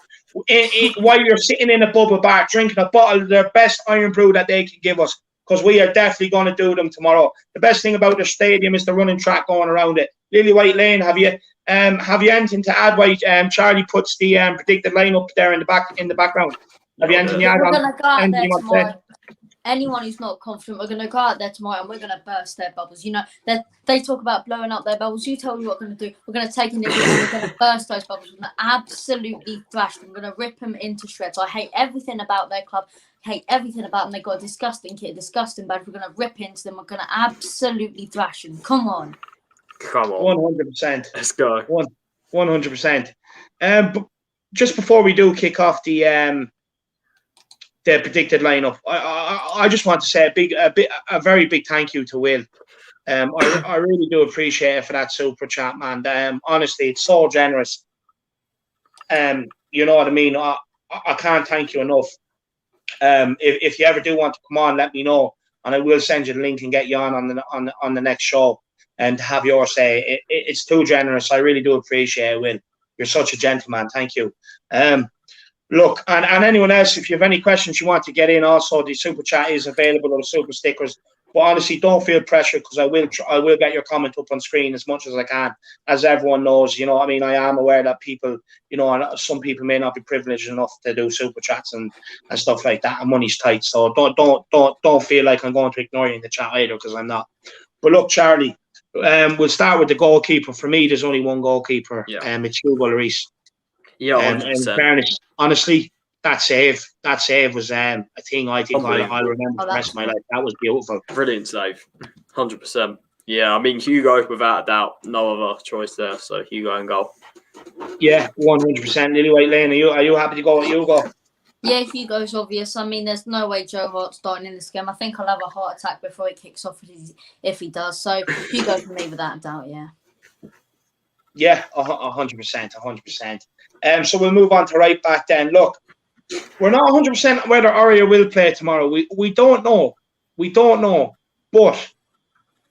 while you're sitting in a bubble bar drinking a bottle of their best iron brew that they can give us, because we are definitely going to do them tomorrow. The best thing about the stadium is the running track going around it. Lily White Lane, have you anything to add while Charlie puts the predicted lineup there in the background? Have you anything to add on? We're going to go out there tomorrow. Anyone who's not confident, we're going to go out there tomorrow and we're going to burst their bubbles. You know, they talk about blowing up their bubbles. You tell me what we're going to do. We're going to take initiative and we're going to burst those bubbles. We're going to absolutely thrash them. We're going to rip them into shreds. I hate everything about their club. Hate everything about them. They've got a disgusting kit, disgusting badge. We're going to rip into them. We're going to absolutely thrash them. Come on. 100%. Let's go. 100%. But just before we do kick off the predicted lineup, I just want to say a very big thank you to Will. I really do appreciate it for that super chat, man. Honestly, it's so generous. You know what I mean? I can't thank you enough. If you ever do want to come on, let me know, and I will send you the link and get you on the next show and have your say. It's too generous. I really do appreciate it, Will. You're such a gentleman. Thank you. Look, and anyone else, if you have any questions you want to get in, also the super chat is available, or the super stickers. But honestly, don't feel pressure, because I will get your comment up on screen as much as I can. As everyone knows, you know, I mean, I am aware that people, you know, some people may not be privileged enough to do super chats and stuff like that, and money's tight. So don't feel like I'm going to ignore you in the chat either, because I'm not. But look, Charlie, we'll start with the goalkeeper. For me, there's only one goalkeeper. Yeah. It's Hugo Lloris. Yeah, in fairness, honestly, that save was a thing I think I'll remember the rest of my life. That was beautiful. Brilliant save. 100%. Yeah, I mean, Hugo, without a doubt, no other choice there. So Hugo and goal. Yeah, 100%. Lily White Lane, are you happy to go with Hugo? Yeah, Hugo's obvious. I mean, there's no way Joe Hart's starting in this game. I think I'll have a heart attack before it kicks off if he does. So Hugo for me, without a doubt, yeah. Yeah, 100%, 100%. So we'll move on to right back then. Look, we're not 100% whether Aria will play tomorrow. We don't know. We don't know. But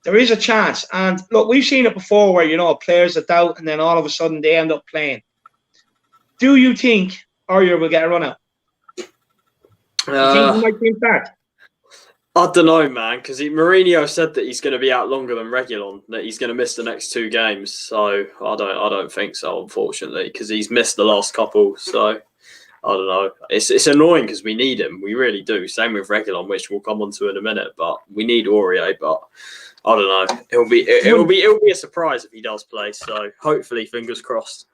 there is a chance. And look, we've seen it before where, players are doubt and then all of a sudden they end up playing. Do you think Aria will get a run out? Do you think he might be in start? I don't know, man, because Mourinho said that he's going to be out longer than Reguilon, that he's going to miss the next 2 games. So I don't think so, unfortunately, because he's missed the last couple. So I don't know. It's annoying because we need him. We really do. Same with Reguilon, which we'll come on to in a minute. But we need Aurier. But I don't know. It'll be a surprise if he does play. So hopefully, fingers crossed.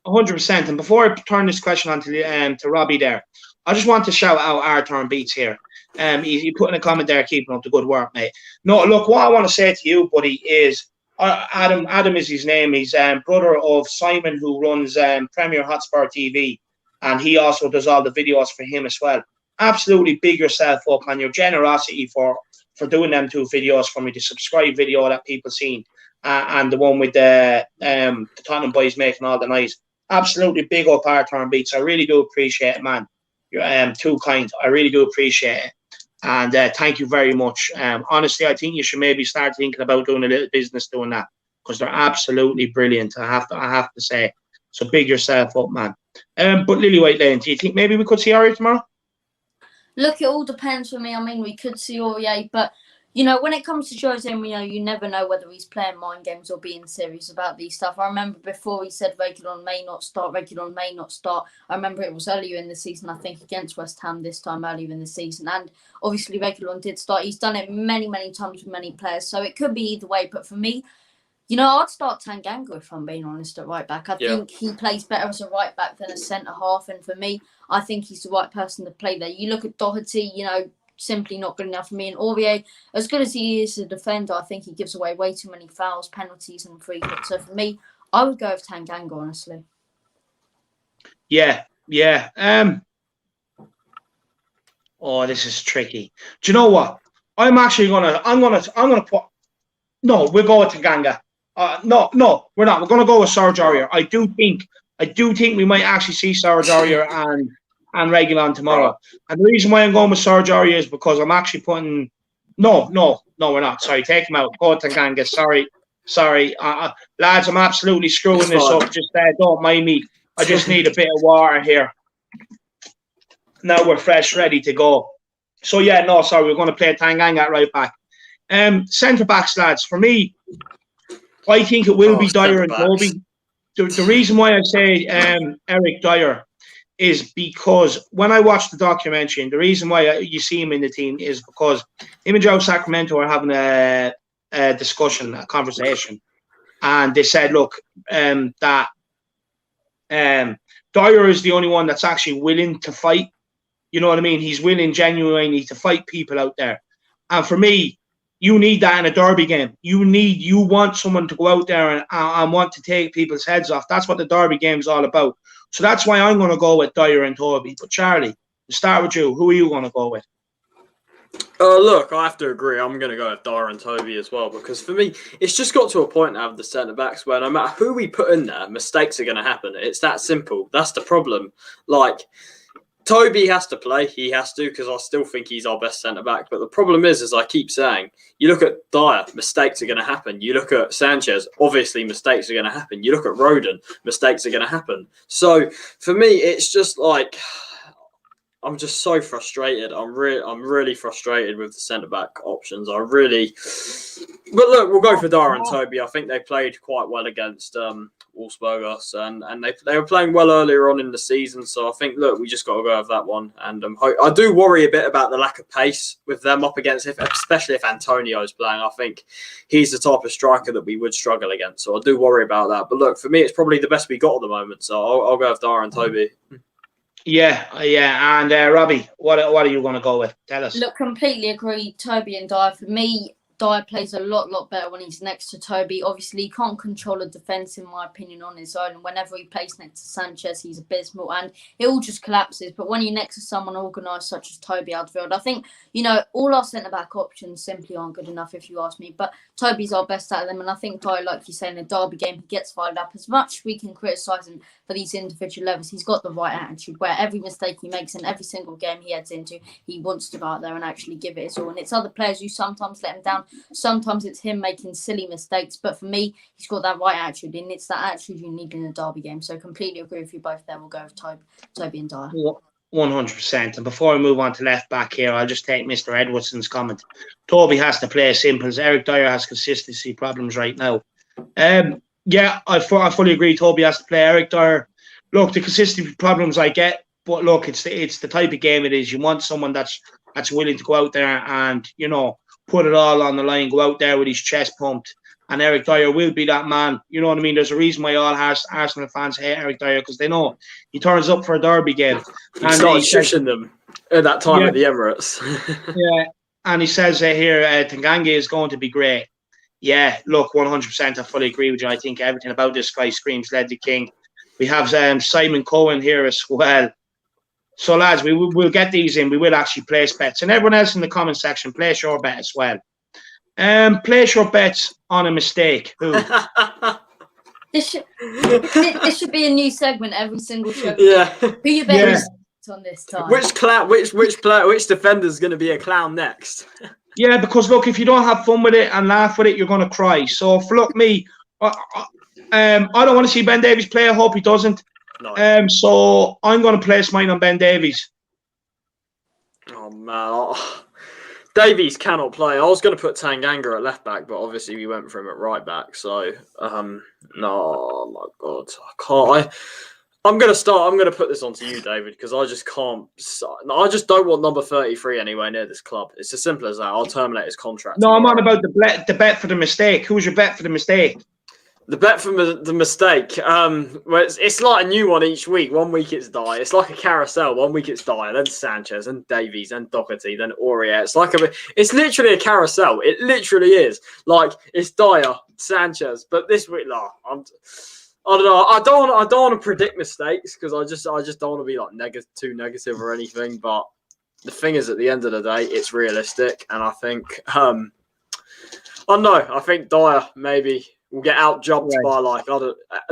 100%. And before I turn this question on to Robbie there, I just want to shout out Arthur and Beats here. He put in a comment there, keeping up the good work, mate. No, look, what I want to say to you, buddy, is Adam. Adam is his name. He's brother of Simon, who runs Premier Hotspur TV, and he also does all the videos for him as well. Absolutely big yourself up on your generosity for doing them 2 videos for me, the subscribe video that people seen, and the one with the Tottenham boys making all the noise. Absolutely big up Arthur and Beats. I really do appreciate it, man. You're too kind. I really do appreciate it. And thank you very much. Honestly, I think you should maybe start thinking about doing a little business doing that, because they're absolutely brilliant. I have to say. So big yourself up, man. But Lily White Lane, do you think maybe we could see Aurier tomorrow? Look, it all depends for me. I mean, we could see Aurier, but when it comes to Jose Mourinho, you never know whether he's playing mind games or being serious about these stuff. I remember before he said Reguilon may not start. I remember it was earlier in the season, I think, against West Ham this time earlier in the season. And obviously Reguilon did start. He's done it many, many times with many players. So it could be either way. But for me, I'd start Tanganga if I'm being honest at right back. I think he plays better as a right back than a centre half. And for me, I think he's the right person to play there. You look at Doherty, simply not good enough for me. And Aurier, as good as he is a defender, I think he gives away way too many fouls, penalties, and free kicks. So for me, I would go with Tanganga, honestly. Yeah. Oh, this is tricky. Do you know what? I'm gonna put. No, we'll go with Tanganga. No, we're not. We're gonna go with Serge Aurier. I do think we might actually see Serge Aurier and Reguilon tomorrow. And the reason why I'm going with Serge Aurier is because I'm actually putting... No, we're not. Sorry, take him out. Go to Tanganga. Sorry. Lads, I'm absolutely screwing this up. Just don't mind me. I just need a bit of water here. Now we're fresh, ready to go. So, we're going to play Tanganga at right back. Centre-backs, lads. For me, I think it will be Dyer and Toby. The reason why I say Eric Dyer is because when I watched the documentary, and the reason why you see him in the team is because him and Joe Sacramento are having a discussion, a conversation, and they said, look, that Dyer is the only one that's actually willing to fight. You know what I mean? He's willing genuinely to fight people out there. And for me, you need that in a derby game. You want someone to go out there and want to take people's heads off. That's what the derby game is all about. So that's why I'm going to go with Dyer and Toby. But Charlie, to start with you, who are you going to go with? Look, I have to agree. I'm going to go with Dyer and Toby as well, because for me, it's just got to a point now with the centre-backs where no matter who we put in there, mistakes are going to happen. It's that simple. That's the problem. Like, Toby has to play. He has to, because I still think he's our best centre-back. But the problem is, as I keep saying, you look at Dyer, mistakes are going to happen. You look at Sanchez, obviously mistakes are going to happen. You look at Rodon, mistakes are going to happen. So for me, it's just like... I'm just so frustrated. I'm really frustrated with the centre-back options. But look, we'll go for Dyer and Toby. I think they played quite well against Wolfsburg, and they were playing well earlier on in the season. So I think, look, we just got to go with that one. And I do worry a bit about the lack of pace with them up against, especially if Antonio's playing. I think he's the type of striker that we would struggle against. So I do worry about that. But look, for me, it's probably the best we got at the moment. So I'll go with Dyer and Toby. Yeah. And Robbie, what are you going to go with? Tell us. Look, completely agree. Toby and Dyer. For me, Dyer plays a lot better when he's next to Toby. Obviously, he can't control a defence, in my opinion, on his own. Whenever he plays next to Sanchez, he's abysmal and it all just collapses. But when you're next to someone organised such as Toby Alderweireld, I think, all our centre-back options simply aren't good enough, if you ask me. But Toby's our best out of them. And I think Dyer, like you say, in the derby game, he gets fired up. As much as we can criticise him for these individual levels, he's got the right attitude where every mistake he makes in every single game he heads into, he wants to go out there and actually give it his all. And it's other players who sometimes let him down. Sometimes it's him making silly mistakes, but for me, he's got that right attitude, and it's that attitude you need in a derby game. So completely agree with you both there. We'll go with Toby and Dyer. 100%. And before we move on to left back here, I'll just take Mr. Edwardson's comment. Toby has to play simple. Eric Dyer has consistency problems right now. Yeah, I fully agree. Toby has to play. Eric Dyer, look, the consistency problems I get, but look, it's the type of game it is. You want someone that's willing to go out there and, put it all on the line, go out there with his chest pumped. And Eric Dyer will be that man. You know what I mean? There's a reason why all Arsenal fans hate Eric Dyer, because they know he turns up for a derby game. He started shushing them at that time at the Emirates. Yeah, and he says here, Tanganga is going to be great. Yeah, look, 100%, I fully agree with you. I think everything about this guy screams Ledley King. We have Simon Cohen here as well. So, lads, we'll get these in. We will actually place bets. And everyone else in the comment section, place your bet as well. Place your bets on a mistake. Who? This should be a new segment every single show. Yeah. Who you betting on this time? Which defender's going to be a clown next? Yeah, because, look, if you don't have fun with it and laugh with it, you're going to cry. So, for me, I don't want to see Ben Davies play. I hope he doesn't. No. So I'm going to place mine on Ben Davies. Oh man, Davies cannot play. I was going to put Tanganga at left back, but obviously we went for him at right back. So no, oh my God, I can't. I'm going to put this onto you, David, because I just can't. I just don't want number 33 anywhere near this club. It's as simple as that. I'll terminate his contract. No, I'm on about the bet for the mistake. Who's your bet for the mistake? The bet for the mistake, well, it's like a new one each week. 1 week it's Dyer. It's like a carousel. 1 week it's Dyer, then Sanchez, then Davies, then Doherty, then Aurier. It's literally a carousel. It literally is. Like, it's Dyer, Sanchez. But this week, I don't know. I don't want to predict mistakes because I just don't want to be like too negative or anything. But the thing is, at the end of the day, it's realistic, and I think I don't know. I think Dyer maybe will get out jumped by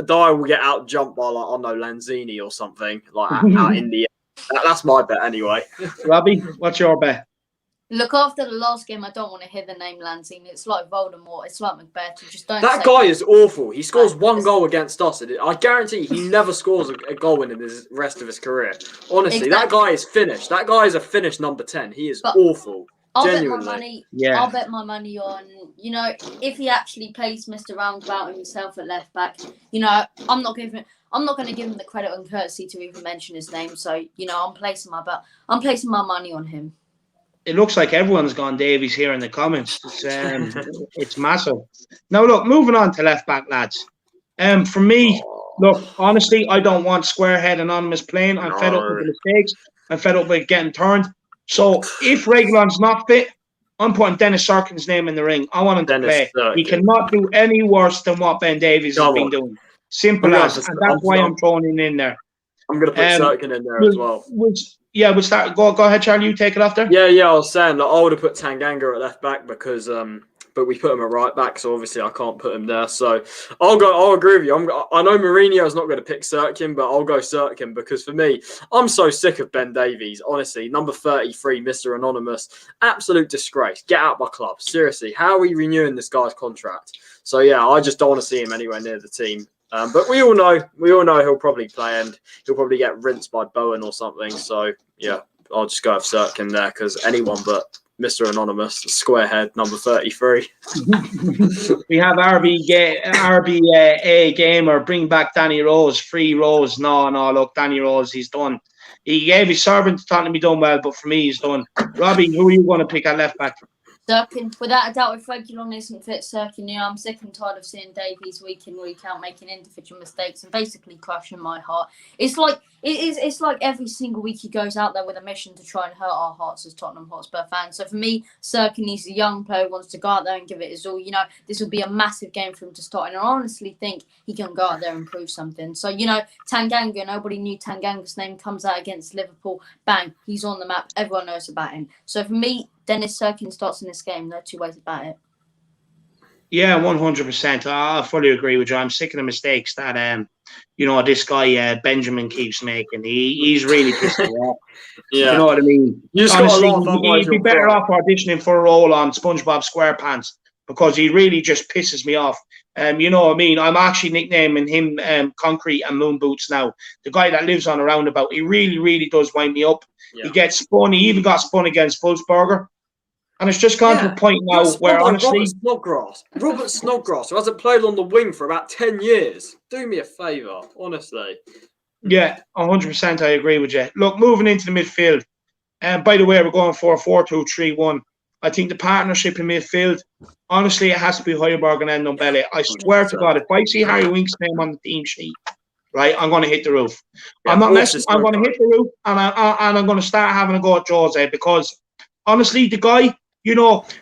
Dyer will get out jumped by Lanzini or something out in the end. That's my bet anyway. Robbie, what's your bet? Look, after the last game, I don't want to hear the name Lanzini. It's like Voldemort. It's like Macbeth. You just don't. That guy is awful. He scores one goal against us. I guarantee he never scores a goal in the rest of his career. Honestly, that guy is finished. That guy is a finished number 10. He is awful. I'll bet my money on, if he actually plays Mr. Roundabout himself at left back. I'm not going to give him the credit and courtesy to even mention his name. So, I'm placing my money on him. It looks like everyone's gone Davies here in the comments. It's massive. Now, look, moving on to left back, lads. For me, look, honestly, I don't want squarehead anonymous playing. I'm fed up with the mistakes. I'm fed up with getting turned. So if Reguilon's not fit, I'm putting Dennis Serkin's name in the ring. I want him to play. He cannot do any worse than what Ben Davies has been doing. Simple as. And that's why I'm throwing him in there. I'm going to put Serkin in there as well. We'll start. Go ahead, Charlie. You take it after. Yeah. I was saying I would have put Tanganga at left back because but we put him at right back, so obviously I can't put him there. So I'll agree with you. I know Mourinho's not going to pick Serkin, but I'll go Serkin because for me, I'm so sick of Ben Davies. Honestly, number 33, Mr. Anonymous, absolute disgrace. Get out my club. Seriously, how are we renewing this guy's contract? So yeah, I just don't want to see him anywhere near the team. But we all know he'll probably play and he'll probably get rinsed by Bowen or something. So yeah, I'll just go with Serkin there because anyone but Mr. Anonymous, squarehead, number 33. We have RBA gamer, bring back Danny Rose, free Rose. No, look, Danny Rose, he's done. He gave his servant to Tottenham, he done well, but for me, he's done. Robbie, who are you going to pick at left back? Durkin, without a doubt, if Reguilon isn't fit, Durkin, I'm sick and tired of seeing Davies week in, week out making individual mistakes and basically crushing my heart. It's like it's like every single week he goes out there with a mission to try and hurt our hearts as Tottenham Hotspur fans. So for me, Durkin, he's a young player who wants to go out there and give it his all. This will be a massive game for him to start, and I honestly think he can go out there and prove something. So Tanganga, nobody knew Tanganga's name, comes out against Liverpool, bang, he's on the map. Everyone knows about him. So for me, Dennis Durkin starts in this game. No two ways about it. Yeah, 100%. I fully agree with you. I'm sick of the mistakes that this guy Benjamin keeps making. He's really pissed me off. Yeah. You know what I mean? You just Honestly, he'd be better off auditioning for a role on SpongeBob SquarePants because he really just pisses me off. You know what I mean? I'm actually nicknaming him Concrete and Moon Boots now. The guy that lives on a roundabout. He really, really does wind me up. Yeah. He gets spun. He even got spun against Wolfsburger. And it's just gone to a point now where, honestly... Robert Snodgrass, who hasn't played on the wing for about 10 years. Do me a favour, honestly. Yeah, 100% I agree with you. Look, moving into the midfield. By the way, we're going for a 4-2-3-1. I think the partnership in midfield, honestly, it has to be Højbjerg and Ndombele. I swear to God, if I see Harry Winks' name on the team sheet, right, I'm going to hit the roof. Yeah, I'm not messing. I'm going to hit the roof, and I'm going to start having a go at Jose because, honestly, the guy...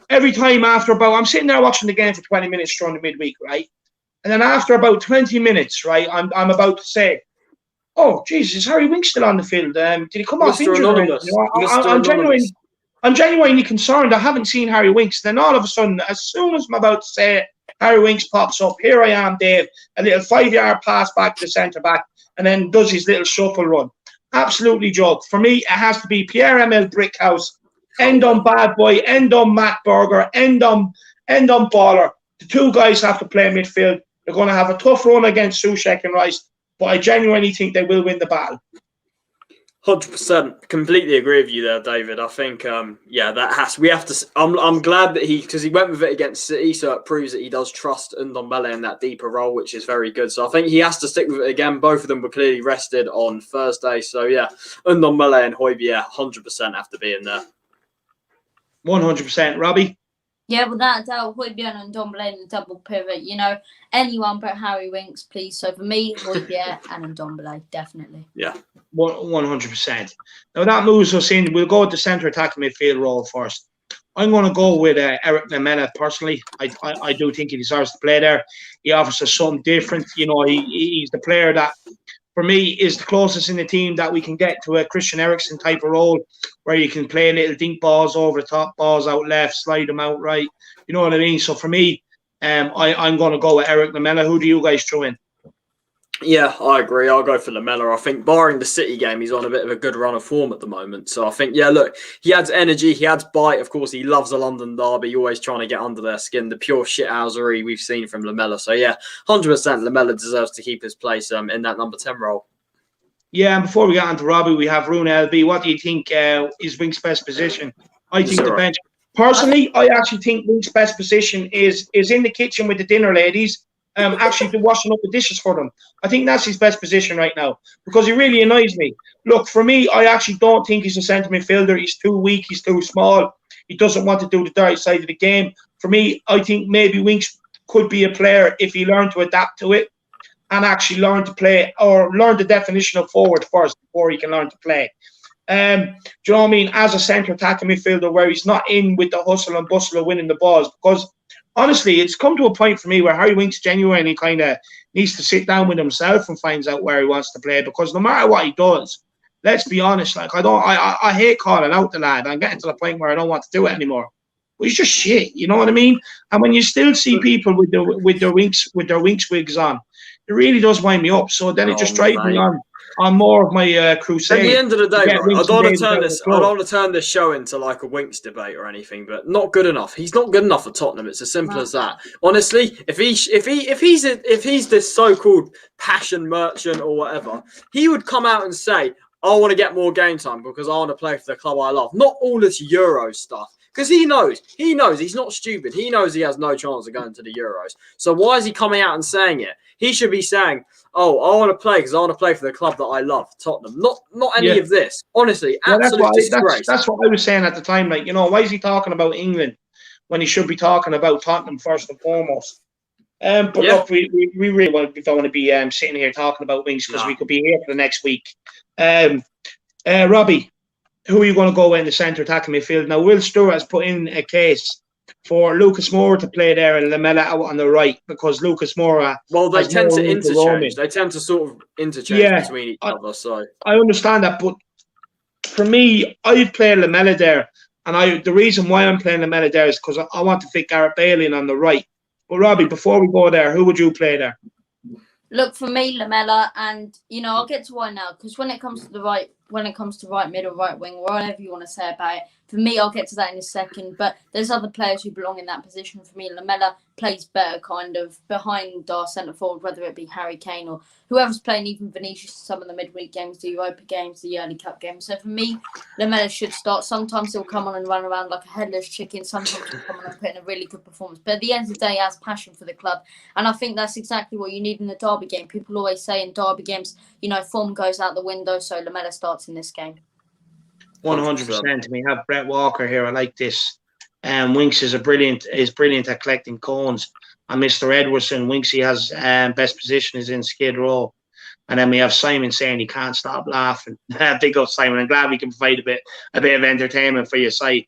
every time after I'm sitting there watching the game for 20 minutes during the midweek, right? And then after about 20 minutes, right, I'm about to say, oh, Jesus, is Harry Winks still on the field? Did he come off injured? I'm genuinely concerned. I haven't seen Harry Winks. Then all of a sudden, as soon as I'm about to say it, Harry Winks pops up. Here I am, Dave. A little 5-yard pass back to the centre-back and then does his little shuffle run. Absolutely joke. For me, it has to be Pierre-Emile Brickhouse. End on Bad Boy, end on Matt Berger, end on Baller. The two guys have to play midfield. They're going to have a tough run against Souček and Rice, but I genuinely think they will win the battle. 100%, completely agree with you there, David. I think, that has. We have to. I'm glad that because he went with it against City, so it proves that he does trust Ndombele in that deeper role, which is very good. So I think he has to stick with it again. Both of them were clearly rested on Thursday, so yeah, Ndombele and Højbjerg 100% have to be in there. 100%. Robbie? Yeah, without a doubt, Højbjerg and Ndombele in the double pivot. Anyone but Harry Winks, please. So for me, Højbjerg and Ndombele, definitely. Yeah. 100%. Now that moves us in. We'll go with the centre attacking midfield role first. I'm going to go with Eric Lamela personally. I do think he deserves to play there. He offers us something different. He's the player that, for me, is the closest in the team that we can get to a Christian Eriksen type of role where you can play little dink balls over the top, balls out left, slide them out right. You know what I mean? So for me, I'm going to go with Eric Lamela. Who do you guys throw in? Yeah, I agree. I'll go for Lamela. I think barring the City game, he's on a bit of a good run of form at the moment. So I think, look, he adds energy, he adds bite. Of course, he loves a London derby, always trying to get under their skin, the pure shithousery we've seen from Lamela. So 100% Lamela deserves to keep his place in that number 10 role. Yeah, and before we get on to Robbie, we have Rune LB. What do you think is Winks' best position? I think the bench. Personally, I actually think Winks' best position is in the kitchen with the dinner ladies. Actually washing up the dishes for them. I think that's his best position right now because he really annoys me. Look, for me, I actually don't think he's a centre midfielder. He's too weak. He's too small. He doesn't want to do the dirty side of the game. For me, I think maybe Winks could be a player if he learned to adapt to it and actually learn to play or learn the definition of forward first before he can learn to play. Do you know what I mean? As a centre attacking midfielder where he's not in with the hustle and bustle of winning the balls because honestly, it's come to a point for me where Harry Winks genuinely kind of needs to sit down with himself and finds out where he wants to play because no matter what he does, let's be honest, I hate calling out the lad. I'm getting to the point where I don't want to do it anymore. But he's just shit, you know what I mean? And when you still see people with their Winks wigs on, it really does wind me up. So then it just drives me on more of my crusade. At the end of the day, bro, I don't want to turn this show into like a Winks debate or anything, but not good enough. He's not good enough for Tottenham. It's as simple as that. Honestly, if he's this so-called passion merchant or whatever, he would come out and say, I want to get more game time because I want to play for the club I love. Not all this Euro stuff. Because he knows he's not stupid. He knows he has no chance of going to the Euros. So why is he coming out and saying it? He should be saying, oh, I want to play because I want to play for the club that I love, Tottenham. Not any of this. Honestly, absolute disgrace. That's what I was saying at the time. Like, why is he talking about England when he should be talking about Tottenham first and foremost. But Yeah. look, we really don't want to be sitting here talking about Winks because we could be here for the next week. Robbie, who are you going to go in the centre attacking midfield? Now, Will Stewart has put in a case for Lucas Moura to play there and Lamela out on the right because Lucas Moura. Well, they tend to interchange. They tend to sort of interchange between each other. So I understand that, but for me, I'd play Lamela there, and the reason why I'm playing Lamela there is because I want to fit Gareth Bale in on the right. But Robbie, before we go there, who would you play there? Look, for me, Lamela, and I'll get to why now, because when it comes to right middle, right wing, whatever you want to say about it, for me, I'll get to that in a second. But there's other players who belong in that position. For me, Lamela plays better kind of behind our centre forward, whether it be Harry Kane or whoever's playing, even Vinicius, some of the midweek games, the Europa games, the early cup games. So for me, Lamela should start. Sometimes he'll come on and run around like a headless chicken. Sometimes he'll come on and put in a really good performance. But at the end of the day, he has passion for the club. And I think that's exactly what you need in the derby game. People always say in derby games, form goes out the window. So Lamela starts in this game. 100%. We have Brett Walker here. I like this. Winks is brilliant at collecting cones. And Mr. Edwardson, Winksy has best position is in Skid Row. And then we have Simon saying he can't stop laughing. Big up, Simon. I'm glad we can provide a bit of entertainment for your site.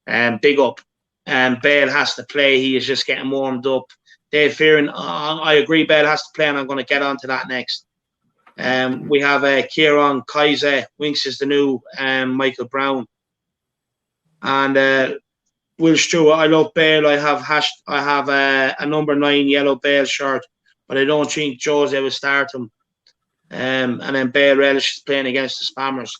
Big up. Bale has to play. He is just getting warmed up. Dave Fearon, I agree. Bale has to play, and I'm going to get onto that next. We have Kieran Kaiser. Winks is the new Michael Brown. And Will Stewart, I love Bale. I have a number 9 yellow Bale shirt, but I don't think Jose will start him. And then Bale Relish is playing against the Spammers.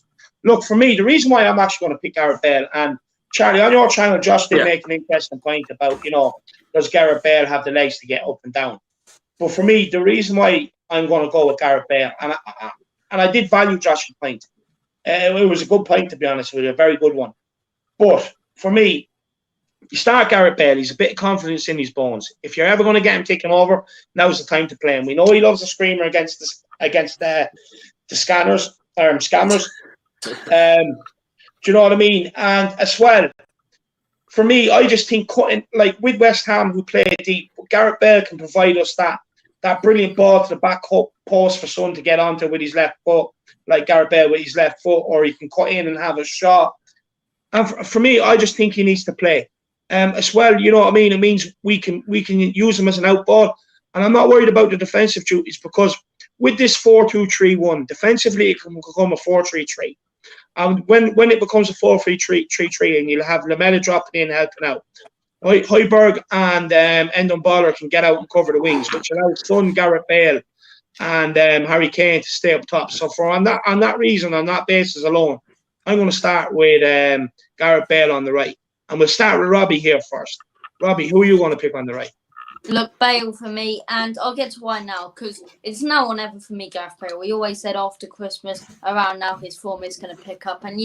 Look, for me, the reason why I'm actually going to pick Gareth Bale, and Charlie, on your channel, Josh did make an interesting point about, does Gareth Bale have the legs to get up and down? But for me, the reason why I'm going to go with Gareth Bale, and I did value Josh's point. It was a good point, to be honest with you, a very good one. But for me, you start Gareth Bale, he's a bit of confidence in his bones. If you're ever going to get him taken over, now's the time to play him. We know he loves a screamer against the scammers. Do you know what I mean? And as well, for me, I just think cutting, like with West Ham who play deep, Gareth Bale can provide us that brilliant ball to the back post for Son to get onto with his left foot, like Gareth Bale with his left foot, or he can cut in and have a shot. And for me, I just think he needs to play. As well, you know what I mean? It means we can use him as an out ball. And I'm not worried about the defensive duties because with this 4-2-3-1, defensively it can become a 4-3-3. And when it becomes a 4-3-3 and you'll have Lamela dropping in, helping out, Højbjerg and Endon Baller can get out and cover the wings, which allows Son, Gareth Bale and Harry Kane to stay up top. So on that reason, on that basis alone, I'm going to start with Gareth Bale on the right. And we'll start with Robbie here first. Robbie, who are you going to pick on the right? Look, Bale for me, and I'll get to why now, because it's now or never for me, Gareth Bale. We always said after Christmas, around now, his form is going to pick up. And,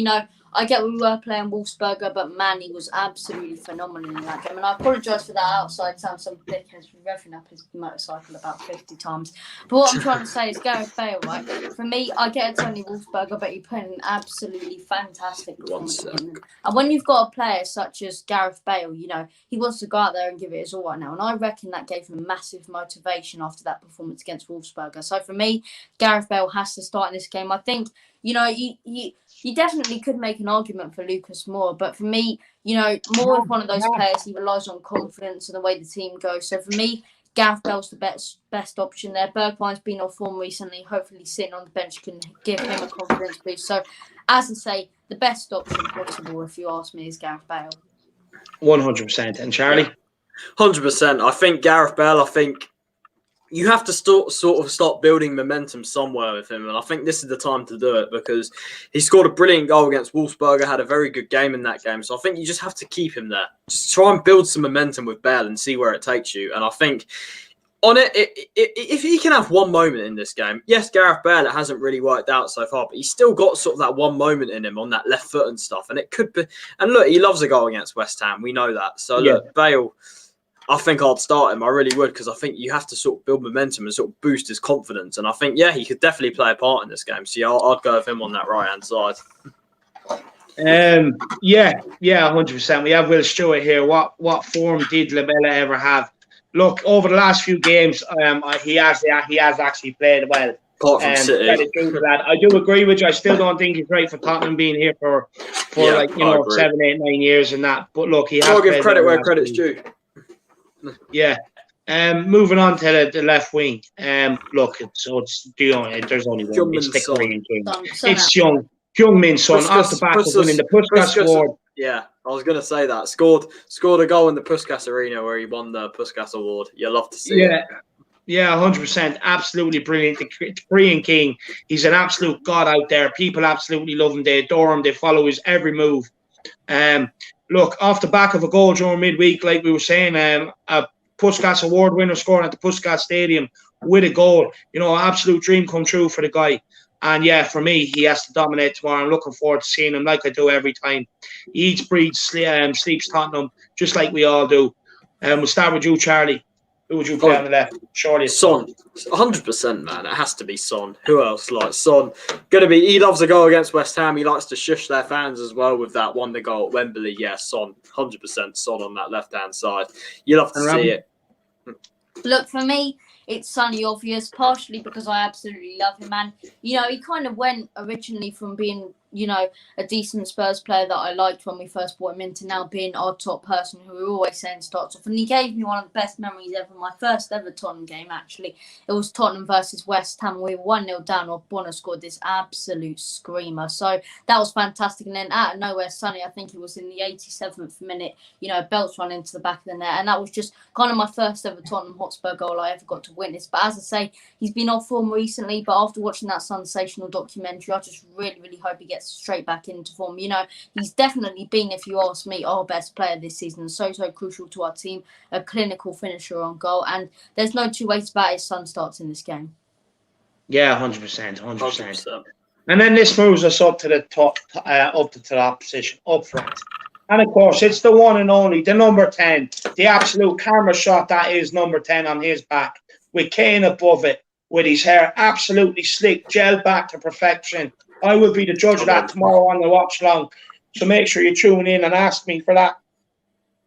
I get we were playing Wolfsburger, but man, he was absolutely phenomenal in that game. And I apologise for that outside sound. Some dickheads revving up his motorcycle about 50 times. But what I'm trying to say is Gareth Bale, right? For me, I get it's only Wolfsburger, but he put in an absolutely fantastic performance. And when you've got a player such as Gareth Bale, he wants to go out there and give it his all right now. And I reckon that gave him massive motivation after that performance against Wolfsburger. So for me, Gareth Bale has to start in this game. I think, you definitely could make an argument for Lucas Moura, but for me, Moura is one of those players, he relies on confidence and the way the team goes. So for me, Gareth Bale's the best option there. Bergwijn's been off form recently. Hopefully sitting on the bench can give him a confidence boost. So as I say, the best option possible, if you ask me, is Gareth Bale. 100%. And Charlie? 100%. I think Gareth Bale, you have to start building momentum somewhere with him. And I think this is the time to do it because he scored a brilliant goal against Wolfsburger, had a very good game in that game. So I think you just have to keep him there. Just try and build some momentum with Bale and see where it takes you. And I think on it, if he can have one moment in this game, yes, Gareth Bale, it hasn't really worked out so far, but he's still got sort of that one moment in him on that left foot and stuff. And it could be, and look, he loves a goal against West Ham. We know that. So look, Bale, I think I'd start him. I really would, because I think you have to sort of build momentum and sort of boost his confidence. And I think, he could definitely play a part in this game. So I'd go with him on that right-hand side. Yeah, 100%. We have Will Stewart here. What form did Lamela ever have? Look, over the last few games, he has actually played well. Apart from City. Credit due to that. I do agree with you. I still don't think he's right for Tottenham being here for Yeah, like, I agree. 7, 8, 9 years and that. But look, he has I'll give played credit well where last credit's week. due. Yeah. Moving on to the left wing. Look, there's only one. It's the Son. Korean king. Son It's Heung-min Son off the back of winning the Puskas Award. Yeah, I was going to say that. Scored a goal in the Puskas Arena where he won the Puskas Award. You love to see it. Yeah, 100%. Absolutely brilliant. The Korean king. He's an absolute god out there. People absolutely love him. They adore him. They follow his every move. Look, off the back of a goal during midweek, like we were saying, a Puskas Award winner scoring at the Puskas Stadium with a goal. Absolute dream come true for the guy. And yeah, for me, he has to dominate tomorrow. I'm looking forward to seeing him like I do every time. He eats, breathes, sleeps Tottenham, just like we all do. We'll start with you, Charlie. Who would you play on the left? Surely Son. 100%, man. It has to be Son. Who else? Like Son. He loves a goal against West Ham. He likes to shush their fans as well with that wonder goal at Wembley. Yeah, Son. 100% Son on that left-hand side. You love to see it. Look, for me, it's Sonny obvious, partially because I absolutely love him. And, he kind of went originally from being, a decent Spurs player that I liked when we first brought him in to now being our top person who we're always saying starts off. And he gave me one of the best memories ever, my first ever Tottenham game, actually. It was Tottenham versus West Ham. We were 1-0 down. Bonner scored this absolute screamer. So that was fantastic. And then out of nowhere, Sonny, I think it was in the 87th minute, belts run into the back of the net. And that was just kind of my first ever Tottenham Hotspur goal I ever got to witness. But as I say, he's been off form recently. But after watching that sensational documentary, I just really, really hope he gets straight back into form. He's definitely been, if you ask me, our best player this season. So crucial to our team, a clinical finisher on goal, and there's no two ways about it. His son starts in this game. Yeah, 100%. And then this moves us up to the top, up to the top position, up front. And of course, it's the one and only, the number 10, the absolute camera shot that is number 10 on his back, with Kane above it, with his hair absolutely slick, gel back to perfection. I will be the judge of that tomorrow on the watch long. So make sure you tune in and ask me for that.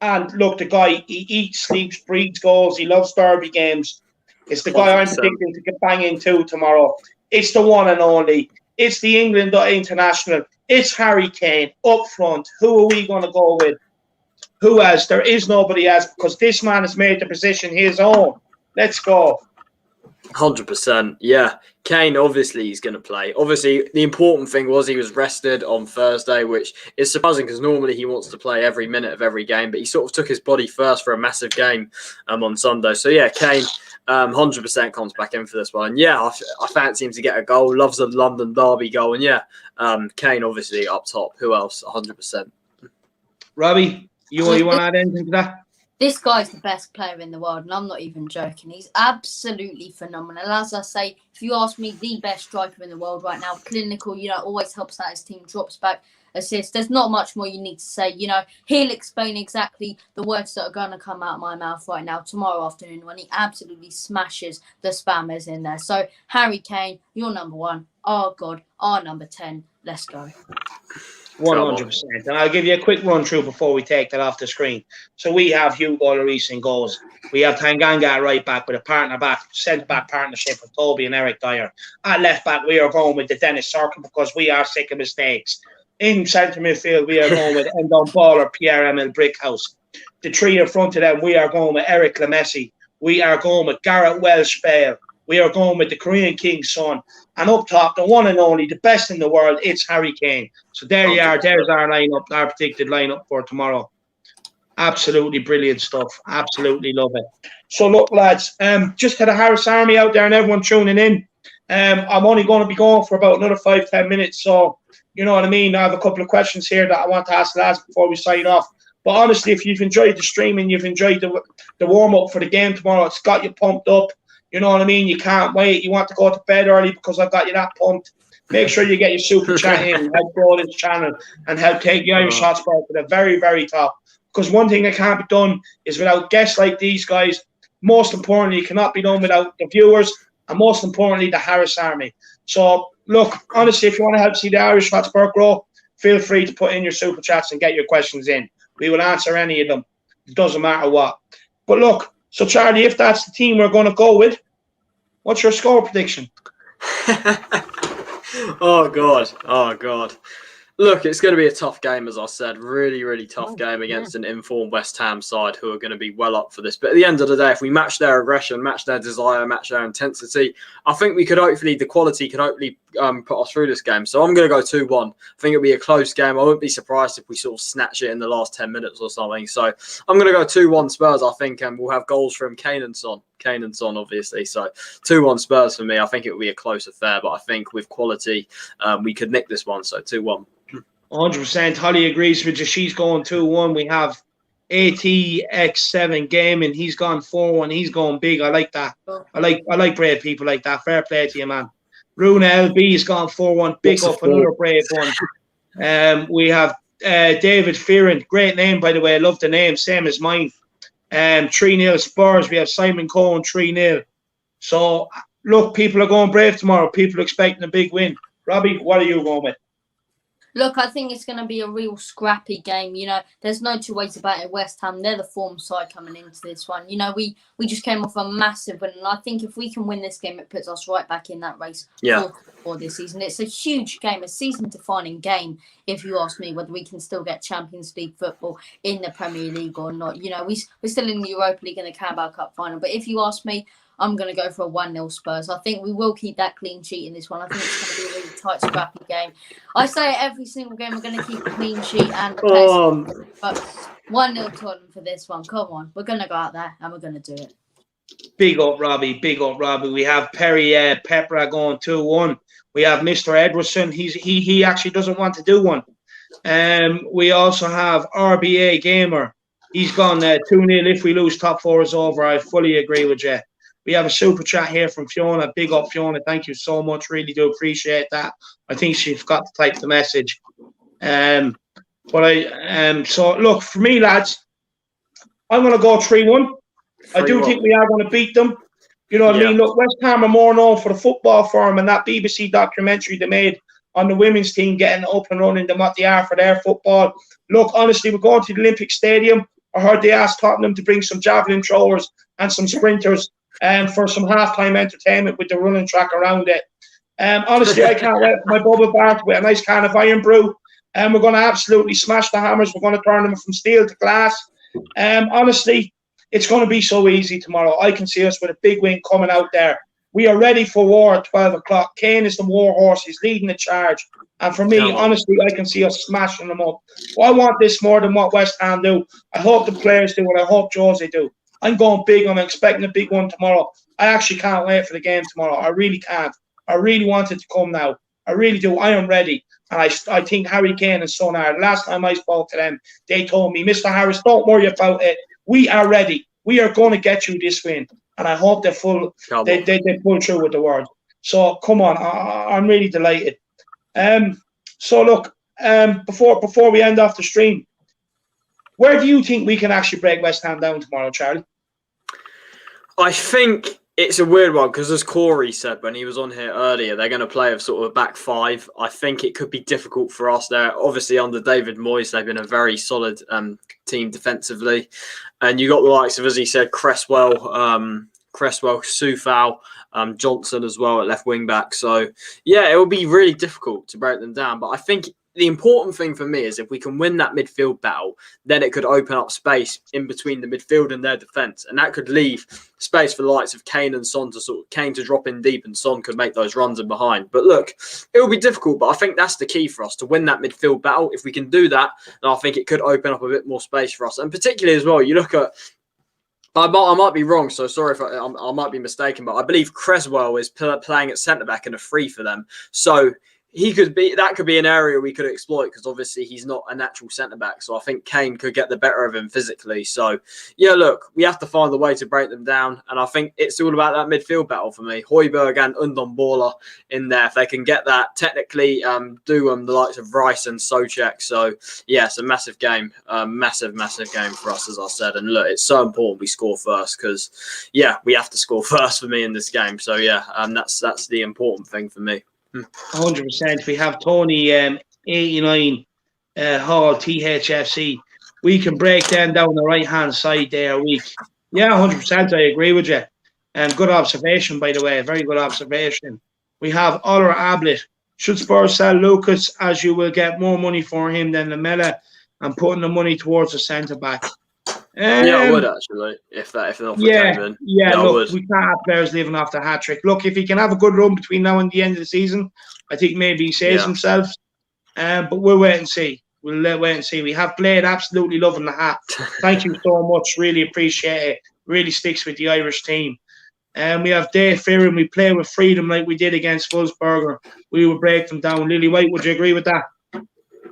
And look, the guy, he eats, sleeps, breathes goals. He loves derby games. It's the guy 100%. I'm predicting to get bang into tomorrow. It's the one and only. It's the England international. It's Harry Kane up front. Who are we going to go with? Who else? There is nobody else because this man has made the position his own. Let's go. 100%. Yeah. Kane, obviously, he's going to play. Obviously, the important thing was he was rested on Thursday, which is surprising because normally he wants to play every minute of every game, but he sort of took his body first for a massive game on Sunday. So, yeah, Kane 100% comes back in for this one. And, yeah, I fancy him to get a goal. Loves a London derby goal. And, yeah, Kane, obviously, up top. Who else? 100%. Robbie, you want to add anything to that? This guy's the best player in the world, and I'm not even joking. He's absolutely phenomenal. As I say, if you ask me, the best striker in the world right now, clinical, always helps out his team, drops back, assists. There's not much more you need to say. He'll explain exactly the words that are going to come out of my mouth right now tomorrow afternoon when he absolutely smashes the spammers in there. So, Harry Kane, you're number 1. Oh, God, our number 10. Let's go. 100%. And I'll give you a quick run through before we take that off the screen. So we have Hugo Lloris in goals. We have Tanganga at right back with a centre back partnership with Toby and Eric Dyer. At left back, we are going with the Dennis Circle because we are sick of mistakes. In centre midfield, we are going with Endon Baller, Pierre-Emile Brickhouse. The three in front of them, we are going with Eric Lamessi. We are going with Garrett Welsh-Bale. We are going with the Korean King's son. And up top, the one and only, the best in the world, it's Harry Kane. So there you are. There's our lineup, our predicted lineup for tomorrow. Absolutely brilliant stuff. Absolutely love it. So look, lads, just to the Harris Army out there and everyone tuning in, I'm only going to be going for about another 5-10 minutes. So, you know what I mean? I have a couple of questions here that I want to ask the lads before we sign off. But honestly, if you've enjoyed the streaming, you've enjoyed the warm-up for the game tomorrow, it's got you pumped up. You know what I mean? You can't wait. You want to go to bed early because I've got you that pumped. Make sure you get your super chat in, help grow this channel, and help take the Irish Hotspur to the very, very top. Because one thing that can't be done is without guests like these guys. Most importantly, it cannot be done without the viewers, and most importantly, the Harris Army. So, look, honestly, if you want to help see the Irish Hotspur grow, feel free to put in your super chats and get your questions in. We will answer any of them. It doesn't matter what. But look, so Charlie, if that's the team we're going to go with, what's your score prediction? Oh God. Look, it's going to be a tough game, as I said. Really, really tough game against an informed West Ham side who are going to be well up for this. But at the end of the day, if we match their aggression, match their desire, match their intensity, I think we could hopefully, the quality could hopefully put us through this game. So I'm going to go 2-1. I think it'll be a close game. I wouldn't be surprised if we sort of snatch it in the last 10 minutes or something. So I'm going to go 2-1 Spurs, I think, and we'll have goals from Kane and Son. Obviously. So 2-1 Spurs for me. I think it will be a close affair, but I think with quality, we could nick this one. So 2-1. 100%. Holly agrees with you. She's going 2-1. We have ATX7 Gaming. He's gone 4-1. He's going big. I like that. I like brave people like that. Fair play to you, man. Runa LB's gone 4-1. Big up, another brave one. We have David Fearon. Great name, by the way. I love the name. Same as mine. 3-0 Spurs. We have Simon Cohen 3-0. So, look, people are going brave tomorrow. People are expecting a big win. Robbie, what are you going with? Look, I think it's going to be a real scrappy game. You know, there's no two ways about it. West Ham, they're the form side coming into this one. You know, we just came off a massive win. And I think if we can win this game, it puts us right back in that race for this season. It's a huge game, a season-defining game, if you ask me, whether we can still get Champions League football in the Premier League or not. You know, we're still in the Europa League and the Carabao Cup final. But if you ask me, I'm going to go for a 1-0 Spurs. I think we will keep that clean sheet in this one. I think it's going to be a really tight, scrappy game. I say every single game we're going to keep a clean sheet and but 1-0 Tottenham for this one. Come on. We're going to go out there and we're going to do it. Big up, Robbie. Big up, Robbie. We have Perry Pepra going 2-1. We have Mr. Edwardson. He actually doesn't want to do one. We also have RBA Gamer. He's gone 2-0. If we lose, top four is over. I fully agree with you. We have a super chat here from Fiona. Big up, Fiona. Thank you so much. Really do appreciate that. I think she forgot to type the message. So look, for me, lads, I'm going to go 3-1. I do think we are going to beat them. You know what I mean? Look, West Ham are more known for the football forum and that BBC documentary they made on the women's team getting up and running than what they are for their football. Look, honestly, we're going to the Olympic Stadium. I heard they asked Tottenham to bring some javelin throwers and some sprinters for some halftime entertainment with the running track around it. Honestly, I can't wait for my bubble bath with a nice can of iron brew. We're going to absolutely smash the Hammers. We're going to turn them from steel to glass. Honestly, it's going to be so easy tomorrow. I can see us with a big win coming out there. We are ready for war at 12 o'clock. Kane is the war horse. He's leading the charge. And for me, honestly, I can see us smashing them up. Well, I want this more than what West Ham do. I hope the players do, and I hope Jose do. I'm going big. I'm expecting a big one tomorrow. I actually can't wait for the game tomorrow. I really can't. I really want it to come now. I really do. I am ready. And I think Harry Kane and Son are. Last time I spoke to them, they told me, Mr. Harris, don't worry about it. We are ready. We are going to get you this win. And I hope they pull through with the word. So, come on. I'm really delighted. So, look, before we end off the stream, where do you think we can actually break West Ham down tomorrow, Charlie? I think it's a weird one because, as Corey said when he was on here earlier, they're going to play a sort of a back five. I think it could be difficult for us there. Obviously, under David Moyes, they've been a very solid team defensively. And you got the likes of, as he said, Cresswell, Soufal, Johnson as well at left wing back. So, yeah, it will be really difficult to break them down. But I think the important thing for me is if we can win that midfield battle, then it could open up space in between the midfield and their defence. And that could leave space for the likes of Kane and Son Kane to drop in deep and Son could make those runs in behind. But look, it will be difficult, but I think that's the key for us to win that midfield battle. If we can do that, then I think it could open up a bit more space for us. And particularly as well, you look at, I might be wrong, so sorry if I might be mistaken, but I believe Cresswell is playing at centre-back and a free for them. So that could be an area we could exploit because obviously he's not a natural centre-back. So I think Kane could get the better of him physically. So, yeah, look, we have to find the way to break them down. And I think it's all about that midfield battle for me. Højbjerg and Ndombele in there. If they can get that, technically do the likes of Rice and Souček. So, yeah, it's a massive game. Massive game for us, as I said. And look, it's so important we score first because, yeah, we have to score first for me in this game. So, yeah, that's the important thing for me. 100%. We have Tony 89 Hall, THFC. We can break them down the right-hand side there week. Yeah, 100%. I agree with you. Good observation, by the way. Very good observation. We have Oller Ablett. Should Spurs sell Lucas, as you will get more money for him than Lamella, and putting the money towards the centre-back? Yeah, I would actually, if the offer came in. Yeah, I look, would. we can't have players living off the hat-trick. Look, if he can have a good run between now and the end of the season, I think maybe he saves himself. But we'll wait and see. We'll wait and see. We have played absolutely loving the hat. Thank you so much. Really appreciate it. Really sticks with the Irish team. We have Dave Fearon. We play with freedom like we did against Wolfsburger. We will break them down. Lily White, would you agree with that?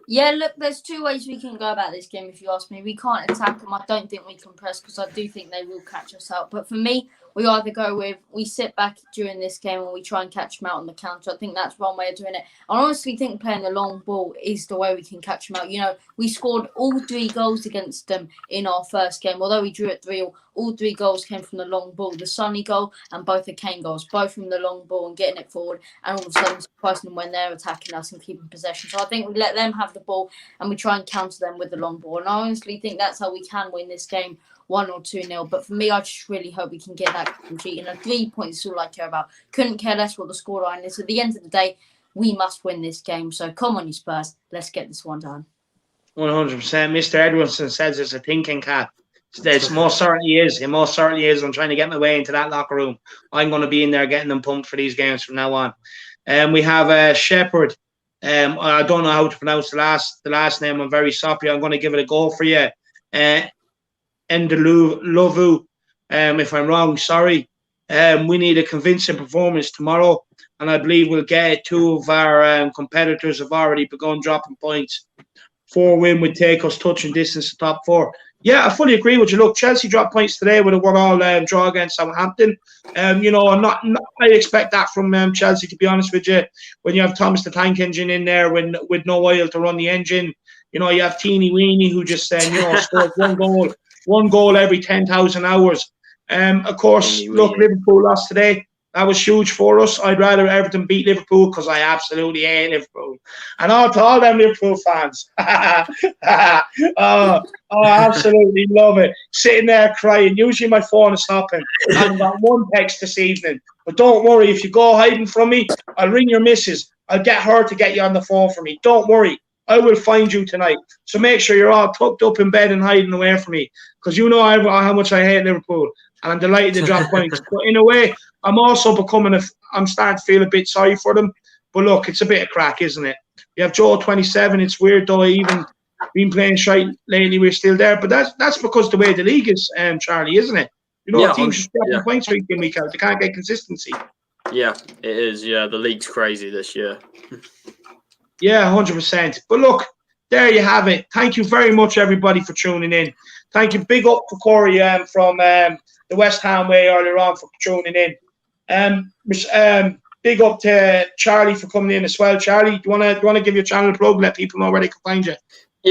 Yeah, look, there's two ways we can go about this game, if you ask me. We can't attack them. I don't think we can press because I do think they will catch us out. But for me, we either go with, we sit back during this game and we try and catch them out on the counter. I think that's one way of doing it. I honestly think playing the long ball is the way we can catch them out. You know, we scored all 3 goals against them in our first game. Although we drew at 3, all 3 goals came from the long ball. The Sonny goal and both the Kane goals, both from the long ball and getting it forward. And all of a sudden surprising them when they're attacking us and keeping possession. So I think we let them have the ball and we try and counter them with the long ball. And I honestly think that's how we can win this game 1 or 2-0. But for me, I just really hope we can get that clean sheet. And 3 points is all I care about. Couldn't care less what the scoreline is. At the end of the day, we must win this game. So come on, you Spurs. Let's get this one done. 100%. Mr. Edwardson says it's a thinking cap. It most certainly is. It most certainly is. I'm trying to get my way into that locker room. I'm going to be in there getting them pumped for these games from now on. We have Shepherd. I don't know how to pronounce the last name. I'm very sorry. I'm going to give it a go for you. Endelovu. If I'm wrong, sorry. We need a convincing performance tomorrow, and I believe we'll get it. 2 of our competitors have already begun dropping points. 4 win would take us touching distance to top 4. Yeah, I fully agree with you. Look, Chelsea dropped points today with a 1-1 draw against Southampton. You know, I expect that from Chelsea, to be honest with you. When you have Thomas the Tank Engine in there, with no oil to run the engine, you know, you have Teeny Weeny who just scored 1 goal every 10,000 hours. Of course, look, Liverpool lost today. That was huge for us. I'd rather Everton beat Liverpool because I absolutely hate Liverpool. And to all them Liverpool fans, I absolutely love it. Sitting there crying. Usually my phone is stopping. I haven't got 1 text this evening. But don't worry, if you go hiding from me, I'll ring your missus. I'll get her to get you on the phone for me. Don't worry. I will find you tonight. So make sure you're all tucked up in bed and hiding away from me. Because you know how much I hate Liverpool. And I'm delighted to drop points. But in a way, I'm also I'm starting to feel a bit sorry for them. But look, it's a bit of crack, isn't it? You have Joe 27. It's weird, though. Even been playing shite lately, we're still there. But that's because the way the league is, Charlie, isn't it? You know, teams are dropping points week in, week out. They can't get consistency. Yeah, it is. Yeah, the league's crazy this year. Yeah, 100%. But look, there you have it. Thank you very much, everybody, for tuning in. Thank you. Big up for Corey from the West Ham way earlier on for tuning in. Big up to Charlie for coming in as well. Charlie, do you want to give your channel a plug? Let people know where they can find you.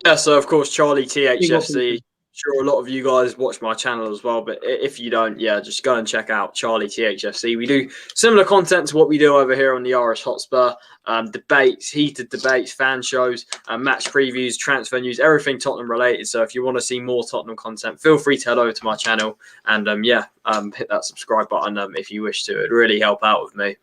Yeah, so of course, Charlie THFC. Sure, a lot of you guys watch my channel as well, but if you don't, yeah, just go and check out Charlie THFC. We do similar content to what we do over here on the Irish Hotspur. Debates, heated debates, fan shows, match previews, transfer news, everything Tottenham related. So if you want to see more Tottenham content, feel free to head over to my channel and hit that subscribe button if you wish to. It'd really help out with me.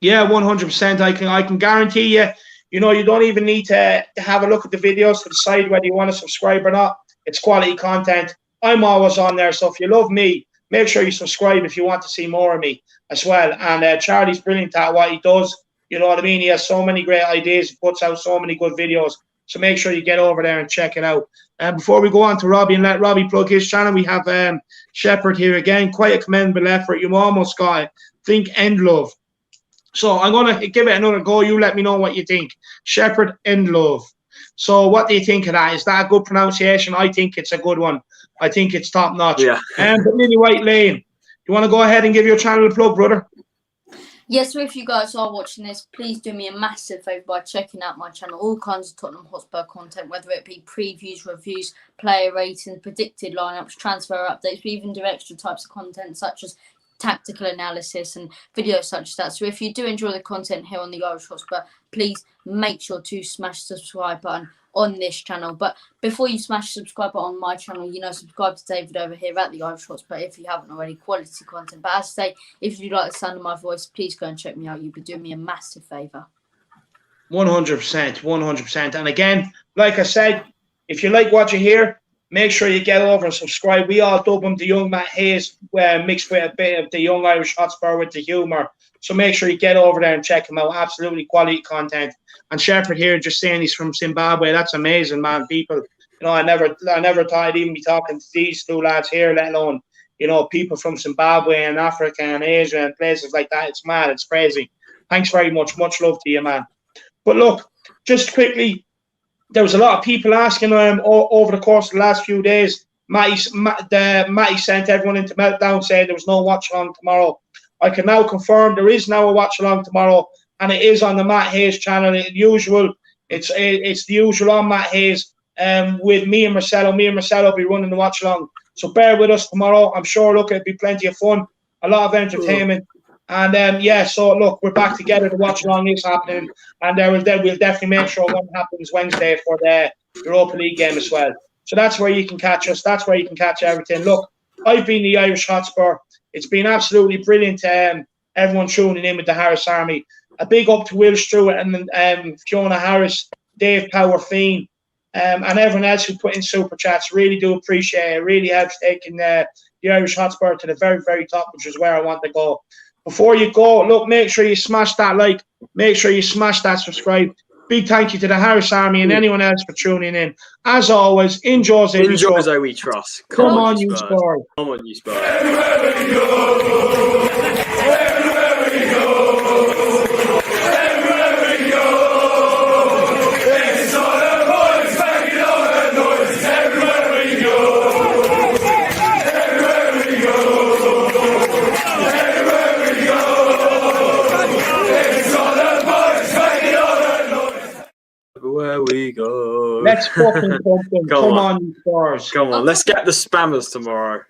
Yeah, 100%. I can guarantee you, you know, you don't even need to have a look at the videos to decide whether you want to subscribe or not. It's quality content. I'm always on there. So if you love me, make sure you subscribe if you want to see more of me as well. And Charlie's brilliant at what he does. You know what I mean? He has so many great ideas. He puts out so many good videos. So make sure you get over there and check it out. And before we go on to Robbie and let Robbie plug his channel, we have Shepherd here again. Quite a commendable effort. You almost got it. Think End Love. So I'm going to give it another go. You let me know what you think. Shepherd End Love. So what do you think of that? Is that a good pronunciation? I think it's a good one. I think it's top notch. Yeah. But Lily White Lane, you want to go ahead and give your channel a plug, brother? Yes, so if you guys are watching this, please do me a massive favour by checking out my channel. All kinds of Tottenham Hotspur content, whether it be previews, reviews, player ratings, predicted lineups, transfer updates. We even do extra types of content such as tactical analysis and videos such as that. So if you do enjoy the content here on the Irish Hotspur, please make sure to smash the subscribe button on this channel. But before you smash subscribe button on my channel, subscribe to David over here at the Irish Hotspur if you haven't already. Quality content. But as I say, if you like the sound of my voice, please go and check me out. You'd be doing me a massive favour. 100%. And again, like I said, if you like what you hear, make sure you get over and subscribe. We all dub him the young Matt Hayes, mixed with a bit of the young Irish Hotspur with the humour. So make sure you get over there and check him out. Absolutely quality content. And Shepard here just saying he's from Zimbabwe. That's amazing, man. People, I never thought I'd even be talking to these two lads here, let alone, people from Zimbabwe and Africa and Asia and places like that. It's mad. It's crazy. Thanks very much. Much love to you, man. But look, just quickly, there was a lot of people asking over the course of the last few days. Matty sent everyone into meltdown saying there was no watch along tomorrow. I can now confirm there is now a watch along tomorrow, and it is on the Matt Hayes channel. It's the usual on Matt Hayes with me and Marcelo. Me and Marcelo will be running the watch along. So bear with us tomorrow. I'm sure, look, it'll be plenty of fun, a lot of entertainment. And so look, we're back together. The watch along is happening, and we'll definitely make sure what happens Wednesday for the Europa League game as well. So that's where you can catch us. That's where you can catch everything. Look, I've been the Irish Hotspur. It's been absolutely brilliant. Everyone tuning in with the Harris Army. A big up to Will Stewart and Fiona Harris, Dave Power Fiend, and everyone else who put in super chats. Really do appreciate it. It really helps taking the Irish Hotspur to the very, very top, which is where I want to go. Before you go, look, make sure you smash that like. Make sure you smash that subscribe. Big thank you to the Harris Army and anyone else for tuning in. As always, in Jose we trust. Come on, you Spurs. Come on, you Spurs. Everywhere we go. Everywhere we go. Everywhere we go. It's all the boys making all that noise. Everywhere we go. Everywhere we go. Everywhere we go. It's all the boys making all that noise. Everywhere we go. Let's fucking pump them. Come on, you Spurs. Come on, let's get the spammers tomorrow.